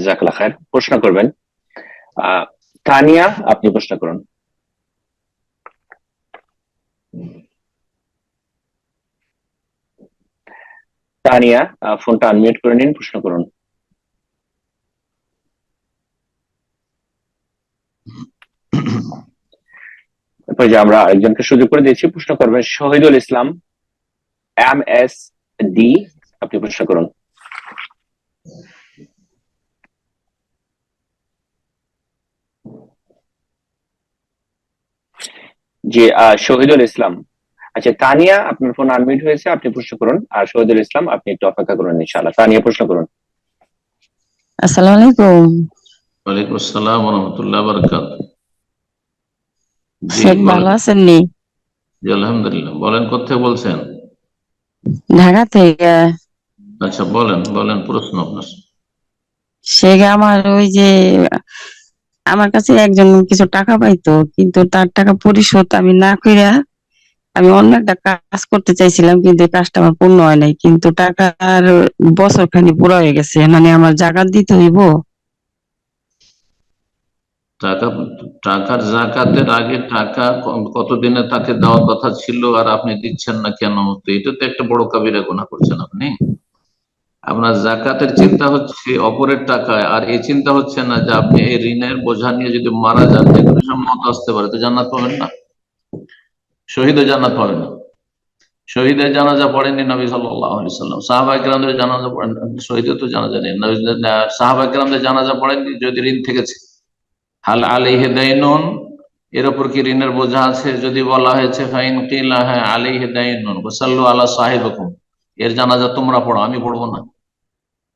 জাযাকাল্লাহ খাইর। প্রশ্ন করবেন তানিয়া, আপনি প্রশ্ন করুন। তানিয়া, ফোনটা আনমিউট করে নিন, প্রশ্ন করুন। তারপরে যে আমরা একজনকে সুযোগ করে দিয়েছি, প্রশ্ন করবেন শহীদুল ইসলাম MSD, আপনি প্রশ্ন করুন। জি, শহীদুল ইসলাম। আচ্ছা তানিয়া, আপনার ফোন আনমিউট হয়েছে, আপনি প্রশ্ন করুন। আর শহীদুল ইসলাম, আপনি একটু অপেক্ষা করুন ইনশাআল্লাহ। তানিয়া প্রশ্ন করুন। আসসালামু আলাইকুম। ওয়ালাইকুম আসসালাম ওয়া রাহমাতুল্লাহি ওয়া বারাকাতুহু। জি শেখ ভালো বলেন। আছেননি? জি আলহামদুলিল্লাহ। বলেন, কোথায় বলছেন? ঢাকা থেকে। আচ্ছা বলেন বলেন, প্রশ্ন আপনার। শেখ, আমার ওই যে আমার কাছে একজন কিছু টাকা পাইতো, কিন্তু তার টাকা পরিশোধ আমি না কইরা আমি অন্য একটা কাজ করতে চাইছিলাম, কিন্তু এই কাজটা আমার পূর্ণ হয় নাই, কিন্তু টাকার বছর খানি পুরো হয়ে গেছে, মানে আমার জাকাত দিতে হইব? টাকা, টাকার জাকাতের আগে টাকা কতদিনে তাকে দেওয়ার কথা ছিল আর আপনি দিচ্ছেন না কেন? তো এটা তো একটা বড় কাবিরা গুনাহ করছেন আপনি। আপনার জাকাতের চিন্তা হচ্ছে অপরের টাকায়, আর এই চিন্তা হচ্ছে না যে আপনি এই ঋণের বোঝা নিয়ে যদি মারা যান, যে কোনো সময় মত আসতে পারে, তো জান্নাত পাবেন না? শহীদও জান্নাত পাবেন না। শহীদের জানাজা পড়েননি নবী সাল্লাল্লাহু আলাইহি সাল্লাম, সাহাবায়ে কেরামদের জানাজা পড়েন, শহীদের তো জানাজা নেই, সাহাবায়ে কেরামদের জানাজা পড়েননি যদি ঋণ থেকেছে। হাল আলাইহি দাইনুন, এর উপর কি ঋণের বোঝা আছে? যদি বলা হয়েছে ফাইন কিলা হ্যাঁ আলাইহি দাইনুন ওয়াসাল্লু আলা সাহিবিকুম, এর জানাজা তোমরা পড়ো, আমি পড়বো না,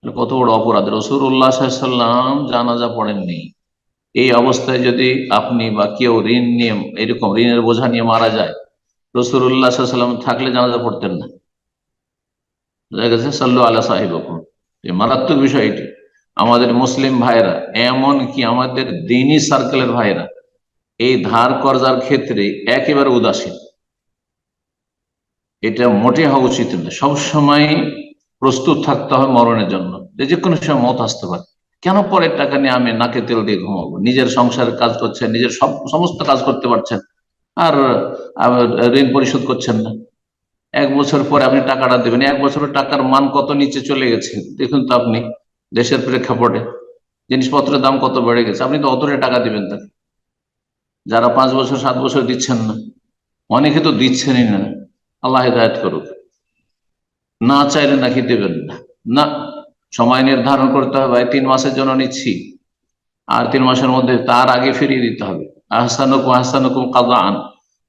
কত বড় অপরাধ। রাসূলুল্লাহ সাল্লাল্লাহু আলাইহি ওয়াসাল্লাম জানাজা পড়েননি। এই অবস্থায় যদি আপনি বা কেউ ঋণ নিয়ে, এরকম ঋণের বোঝা নিয়ে মারা যায়, রাসূলুল্লাহ সাল্লাল্লাহু আলাইহি ওয়াসাল্লাম থাকলে জানাজা পড়তেন না। বুঝা গেছে? সাল্লু আলা সাহিবিকুম, এই মারাত্মক বিষয় এটি। আমাদের মুসলিম ভাইরা, এমন কি আমাদের দ্বীনি সার্কেলের ভাইরা এই ধার কর্জার ক্ষেত্রে একেবারে উদাসীন। এটা মোটে হওয়া উচিত না। সবসময় প্রস্তুত থাকতে হবে মরণের জন্য, যে কোনো সময় মত আসতে পারে। কেন পরের টাকা নিয়ে আমি নাকে তেল দিয়ে ঘুমাবো? নিজের সংসারের কাজ করছেন, নিজের সমস্ত কাজ করতে পারছেন, আর ঋণ পরিশোধ করছেন না। 1 বছর পরে আপনি টাকাটা দেবেন, 1 বছরের টাকার মান কত নিচে চলে গেছে দেখুন তো আপনি দেশের প্রেক্ষাপটে। জিনিসপত্রের দাম কত বেড়ে গেছে, আপনি তো অতটা টাকা দিবেন তাকে। যারা 5 বছর 7 বছর দিচ্ছেন না, অনেকে তো দিচ্ছেনই না, আল্লাহ হেদায়েত করুক, না চাইলে নাকি দেবেন না। না, সময় নির্ধারণ করতে হবে, 3 মাসের জন্য নিচ্ছি, আর 3 মাসের মধ্যে তার আগে ফিরিয়ে দিতে হবে। আহসানুকুম আহসানুকুম কাদাআন,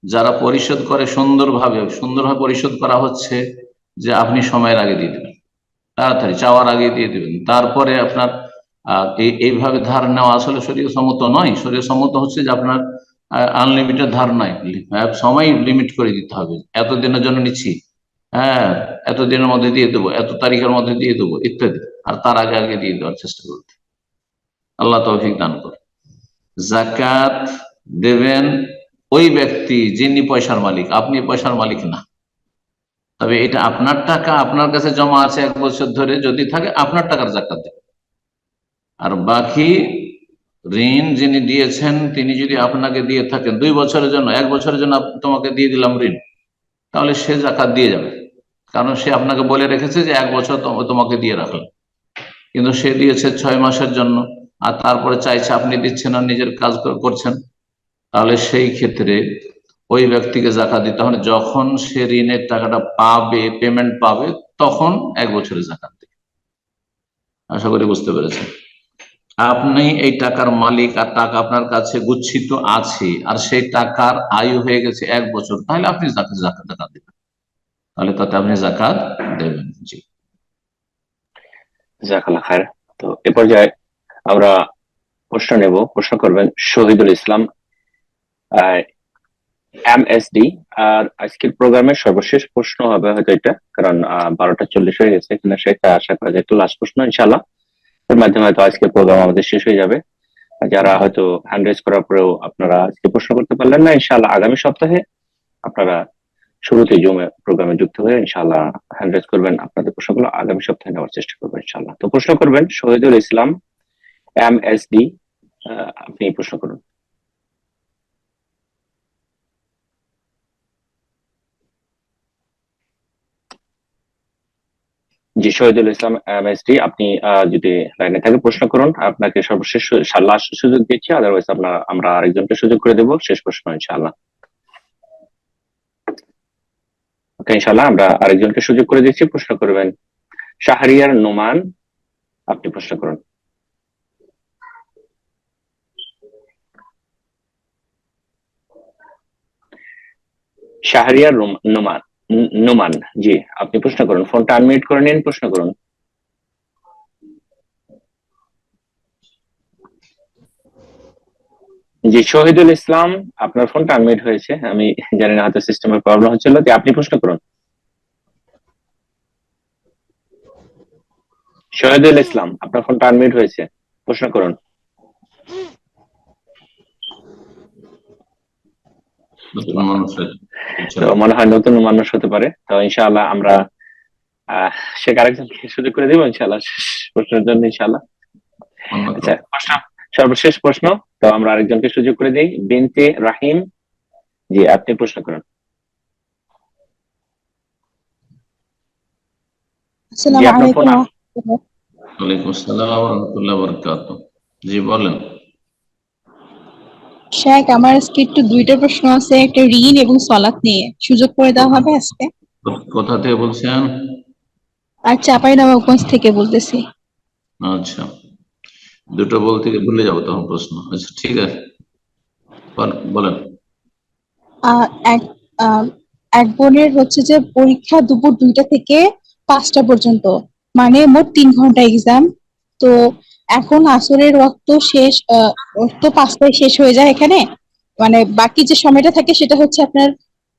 যারা পরিশোধ করে সুন্দরভাবে পরিশোধ করা হচ্ছে যে আপনি সময়ের আগে দিয়ে দেবেন, তাড়াতাড়ি চাওয়ার আগে দিয়ে দেবেন। তারপরে আপনার এইভাবে ধার নেওয়া আসলে শরীয় সম্মত নয়। শরীয় সম্মত হচ্ছে যে আপনার আনলিমিটেড ধার নাই, সময় লিমিট করে দিতে হবে, এতদিনের জন্য নিচ্ছি, হ্যাঁ এতদিনের মধ্যে দিয়ে দেবো, এত তারিখের মধ্যে দিয়ে দেবো ইত্যাদি, আর তার আগে আগে দিয়ে দেওয়ার চেষ্টা করতে। আল্লাহ তৌফিক দান করে। যাকাত দেবেন ওই ব্যক্তি যিনি পয়সার মালিক, আপনি পয়সার মালিক না। তবে এটা আপনার টাকা, আপনার কাছে জমা আছে 1 বছর ধরে, যদি থাকে আপনার টাকার যাকাত দেবেন। আর বাকি ঋণ যিনি দিয়েছেন তিনি যদি আপনাকে দিয়ে থাকেন 2 বছরের জন্য, 1 বছরের জন্য তোমাকে দিয়ে দিলাম ঋণ, তাহলে সে যাকাত দিয়ে যাবে, কারণ সে আপনাকে বলে রেখেছে যে 1 বছর তোমাকে দিয়ে রাখলাম। কিন্তু সে দিয়েছে 6 মাসের জন্য, আর তারপরে চাইছে আপনি দিচ্ছেন আর নিজের কাজ করছেন, তাহলে সেই ক্ষেত্রে ওই ব্যক্তিকে যাকাত দিতে হবে যখন সে ঋণের টাকাটা পাবে, পেমেন্ট পাবে, তখন 1 বছরের যাকাত দেবে। আশা করি বুঝতে পেরেছেন। আপনি এই টাকার মালিক, আর টাকা আপনার কাছে গুচ্ছিত আছে, আর সেই টাকার আয়ু হয়ে গেছে 1 বছর, তাহলে আপনি যাকাত দেবেন, তাহলে তাতে আপনি যাকাত দেবেন। জি, জাযাকাল্লাহ খায়ের। তো এ পর্যায়ে আমরা প্রশ্ন নেব। প্রশ্ন করবেন শহীদুল ইসলাম, MSD। আর আজকের প্রোগ্রামের সর্বশেষ প্রশ্ন হবে হয়তো এটা, কারণ 12টা 40 হয়ে গেছে, এখানে সেটা আশা করা যায় একটু লাস্ট প্রশ্ন ইনশাআল্লাহ, এর মাধ্যমে হয়তো আজকের প্রোগ্রাম আমাদের শেষ হয়ে যাবে। যারা হয়তো হ্যান্ড রেজ করার পরেও আপনারা আজকে প্রশ্ন করতে পারলেন না, ইনশাআল্লাহ আগামী সপ্তাহে আপনারা শুরুতে জুমে প্রোগ্রামে যুক্ত হয়ে ইনশাআল্লাহ হ্যান্ড রেজ করবেন, আপনাদের প্রশ্নগুলো আগামী সপ্তাহে নেওয়ার চেষ্টা করবেন ইনশাআল্লাহ। তো প্রশ্ন করবেন শহীদুল ইসলাম, MSD। আপনি প্রশ্ন করুন। জি, শহীদুল ইসলাম, MSD, আপনি যদি লাইনে থাকে প্রশ্ন করুন। আপনাকে সর্বশেষ লাস্ট সুযোগ দিচ্ছি, আদারওয়াইজ আমরা আরেকজনকে সুযোগ করে দেবো শেষ প্রশ্ন ইনশাআল্লাহ। ওকে, ইনশাআল্লাহ আমরা আরেকজনকে সুযোগ করে দিচ্ছি। প্রশ্ন করবেন শাহরিয়ার নোমান, আপনি প্রশ্ন করুন। শাহরিয়ার নোমান, জি আপনি প্রশ্ন করুন। ফোনটা আনমিউট করে নিন, প্রশ্ন করুন। জি শহীদুল ইসলাম, আপনার ফোনটা আনমিউট হয়েছে, আমি জানি না হয়তো সিস্টেমের প্রবলেম হচ্ছিল। আপনি প্রশ্ন করুন। শহীদুল ইসলাম, আপনার ফোনটা আনমিউট হয়েছে, প্রশ্ন করুন। তো মনে হয় নতুন মানুষ হতে পারে, তো ইনশাআল্লাহ আমরা সে আরেকজনকে সুযোগ করে দেবো ইনশাআল্লাহ শেষ প্রশ্নের জন্য ইনশাআল্লাহ। আচ্ছা, সর্বশেষ প্রশ্ন, তো আমরা আরেকজনকে সুযোগ করে দিই। বিনতে রাহিম, জি আপনি প্রশ্ন করুন। আসসালামু আলাইকুম। ওয়ালাইকুম আসসালাম ওয়া রাহমাতুল্লাহি ওয়া বারাকাতুহু। জি বলেন। শেখ, আমার আজকে একটু 2টা প্রশ্ন আছে, একটা ঋণ এবং সালাত নিয়ে, সুযোগ করে দেওয়া হবে আজকে? কোথা থেকে বলছেন? আর চাঁপাইনবাবগঞ্জ থেকে বলতেছি। আচ্ছা, দুটো বলতে ভুলে যাবো তখন প্রশ্ন। আচ্ছা ঠিক আছে, বলেন। এক বোনের হচ্ছে যে পরীক্ষা দুপুর 2টা থেকে 5টা পর্যন্ত, মানে মোট 3 ঘন্টা এক্সাম। তো এখন আসরের ওয়াক্ত শেষ, তো 5টায় শেষ হয়ে যায় এখানে, মানে বাকি যে সময়টা থাকে সেটা হচ্ছে আপনার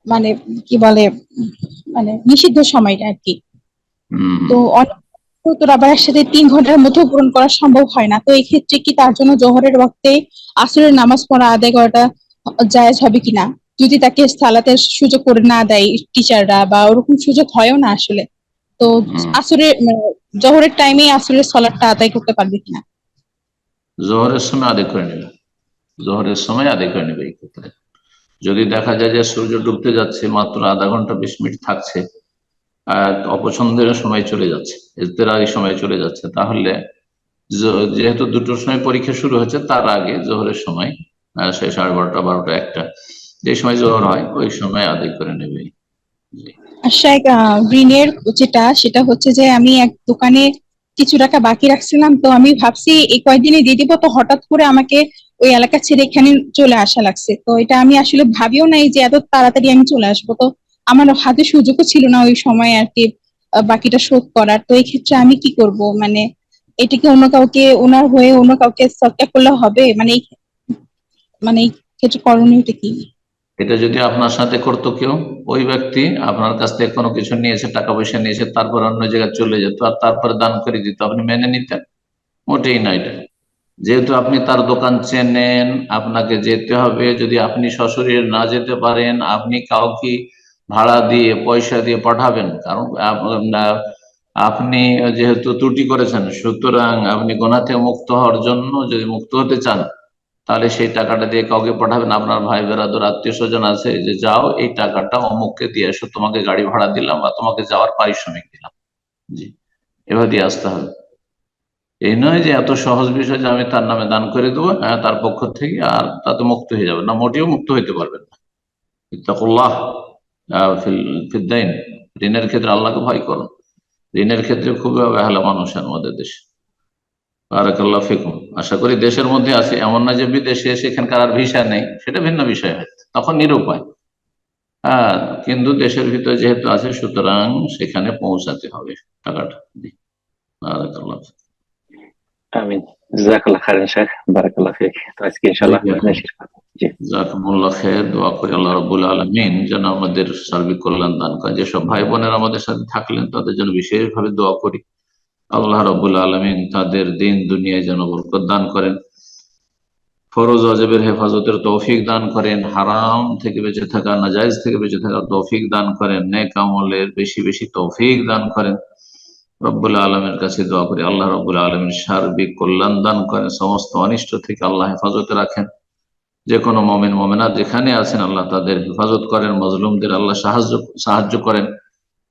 মানে কি বলে, মানে নিষিদ্ধ সময়টা আর কি। তো তোর আবার একসাথে 3 ঘন্টার মধ্যে পূরণ করা সম্ভব হয় না। তো এই ক্ষেত্রে কি তার জন্য জোহরের ওয়াক্তে আসরের নামাজ পড়া আদায় করাটা জায়েজ হবে কিনা, যদি তাকে সালাতের সুযোগ করে না দেয় টিচাররা, বা ওরকম সুযোগ হয়ও না আসলে, তো আসরের জোহরের টাইমে আসরের সালাতটা আদায় করতে পারবে কিনা? জোহরের সময় আদায় করে নেবে, জোহরের সময় আদায় করে নেবে। এই ক্ষেত্রে যদি দেখা যায় যে সূর্য ডুবতে যাচ্ছে, মাত্র আধা ঘন্টা 20 মিনিট থাকছে, অপছন্দের সময় চলে যাচ্ছে, ইজতেরারি সময় চলে যাচ্ছে, তাহলে যেহেতু দুটোর সময় পরীক্ষা শুরু হচ্ছে, তার আগে জোহরের সময় সেই 12:30, 12টা, 1টা, যে সময় জোহর হয় ওই সময় আদায় করে নেবে। জি। শাইখ, ঋণের সেটা হচ্ছে যে আমি এক দোকানে কিছু টাকা বাকি রাখছিলাম, তো আমি ভাবছি এই কয়েকদিনে দিয়ে দিব, তো হঠাৎ করে আমাকে ওই এলাকা ছেড়ে এখানে চলে আসা লাগছে। তো এটা আমি আসলে ভাবিও নাই যে এত তাড়াতাড়ি আমি চলে আসবো। তো আমার হাতে সুযোগও ছিল না ওই সময় আর কি বাকিটা শোধ করার। তো এই ক্ষেত্রে আমি কি করব? মানে এটাকে অন্য কাউকে, ওনার হয়ে অন্য কাউকে সৎকার করলে হবে? মানে এই ক্ষেত্রে করণীয়টা কি? এটা যদি আপনার সাথে করতো কেউ, ওই ব্যক্তি আপনার কাছ থেকে কোনো কিছু নিয়েছে, টাকা পয়সা নিয়েছে, তারপর অন্য জায়গায় চলে যেত আর তারপরে দান করে দিত, আপনি মেনে নিতেন? মোটেই না। এটা যেহেতু আপনি তার দোকান চেনেন, আপনাকে যেতে হবে। যদি আপনি সশরীরে না যেতে পারেন, আপনি কাউকে ভাড়া দিয়ে, পয়সা দিয়ে পাঠাবেন, কারণ আপনি যেহেতু ত্রুটি করেছেন, সুতরাং আপনি গুনাহ থেকে মুক্ত হওয়ার জন্য, যদি মুক্ত হতে চান, তাহলে সেই টাকাটা দিয়ে কাউকে পাঠাবেন। আপনার ভাই বেরাদর, আত্মীয় স্বজন আছে, যে যাও এই টাকাটা অমুককে দিয়ে এসো, তোমাকে গাড়ি ভাড়া দিলাম বা তোমাকে যাওয়ার পারিশ্রমিক দিলাম। জি, এভাবে দিয়ে আসতে হবে। এই নয় যে এত সহজ বিষয় যে আমি তার নামে দান করে দেবো, হ্যাঁ, তার পক্ষ থেকে, আর তাতে মুক্ত হয়ে যাবে না, মোটেও মুক্ত হইতে পারবেন না। ইত্তাকুল্লাহ ফিদ্দাইন, ঋণের ক্ষেত্রে আল্লাহকে ভয় করুন। ঋণের ক্ষেত্রে খুবই অবহেলা মানুষের আমাদের দেশে। বারাকাল্লাহ ফিকুম। আশা করি দেশের মধ্যে আছে, এমন না যে বিদেশে সেখানকার আর ভিসা নেই, সেটা ভিন্ন বিষয়, হয় তখন নিরুপায়। হ্যাঁ, কিন্তু দেশের ভিতরে যেহেতু আছে, সুতরাং সেখানে পৌঁছাতে হবে টাকাটা। জি, বারাকাল্লাহ। আমিন। জাযাকাল্লাহ খাইরান শেখ, বারাকাল্লাহ ফিক। তো আজকে ইনশাআল্লাহ এখানে শেষ করব। জি, জাযাকুমুল্লাহ খাইর। দোয়া করি আল্লাহ রাব্বুল আলামিন যেন আমাদের সার্বিক কল্যাণ দান করেন। যেসব ভাই বোনেরা আমাদের সাথে থাকলেন, তাদের জন্য বিশেষভাবে দোয়া করি। আল্লাহ রাব্বুল আলামিন তাদের দিন দুনিয়ায় যেন বরকত দান করেন, ফরজ ওয়াজিবের হেফাজতের তৌফিক দান করেন, হারাম থেকে বেঁচে থাকা, নাজায়েজ থেকে বেঁচে থাকার তৌফিক দান করেন, নেক আমলের বেশি বেশি তৌফিক দান করেন। রব্বুল আলমের কাছে দোয়া করি আল্লাহ রব্বুল আলমীর সার্বিক কল্যাণ দান করেন, সমস্ত অনিষ্ট থেকে আল্লাহ হেফাজতে রাখেন। যে কোনো মুমিন মুমিনাত যেখানে আছেন, আল্লাহ তাদের হেফাজত করেন। মজলুমদের আল্লাহ সাহায্য করেন,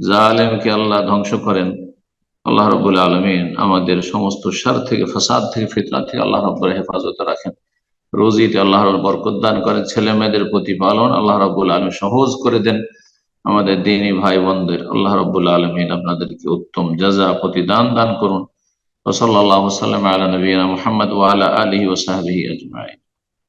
জালেমকে আল্লাহ ধ্বংস করেন। আল্লাহ রব্বুল আলমিন আমাদের সমস্ত শার থেকে, ফাসাদ থেকে, ফিতনা থেকে আল্লাহ রব্বুল হেফাজতে রাখেন। রুজিতে আল্লাহর বরকত দান করেন, ছেলে মেয়েদের প্রতিপালন আল্লাহ রাব্বুল আলামিন সহজ করে দেন। আমাদের দ্বীনী ভাই বোনদের আল্লাহ রাব্বুল আলামিন আপনাদেরকে উত্তম জাযা, প্রতিদান দান করুন। ওয়া সাল্লাল্লাহু আলা নবিয়িনা মুহাম্মদ ওয়া আলা আলিহি ওয়া সাহবিহি আজমাইন।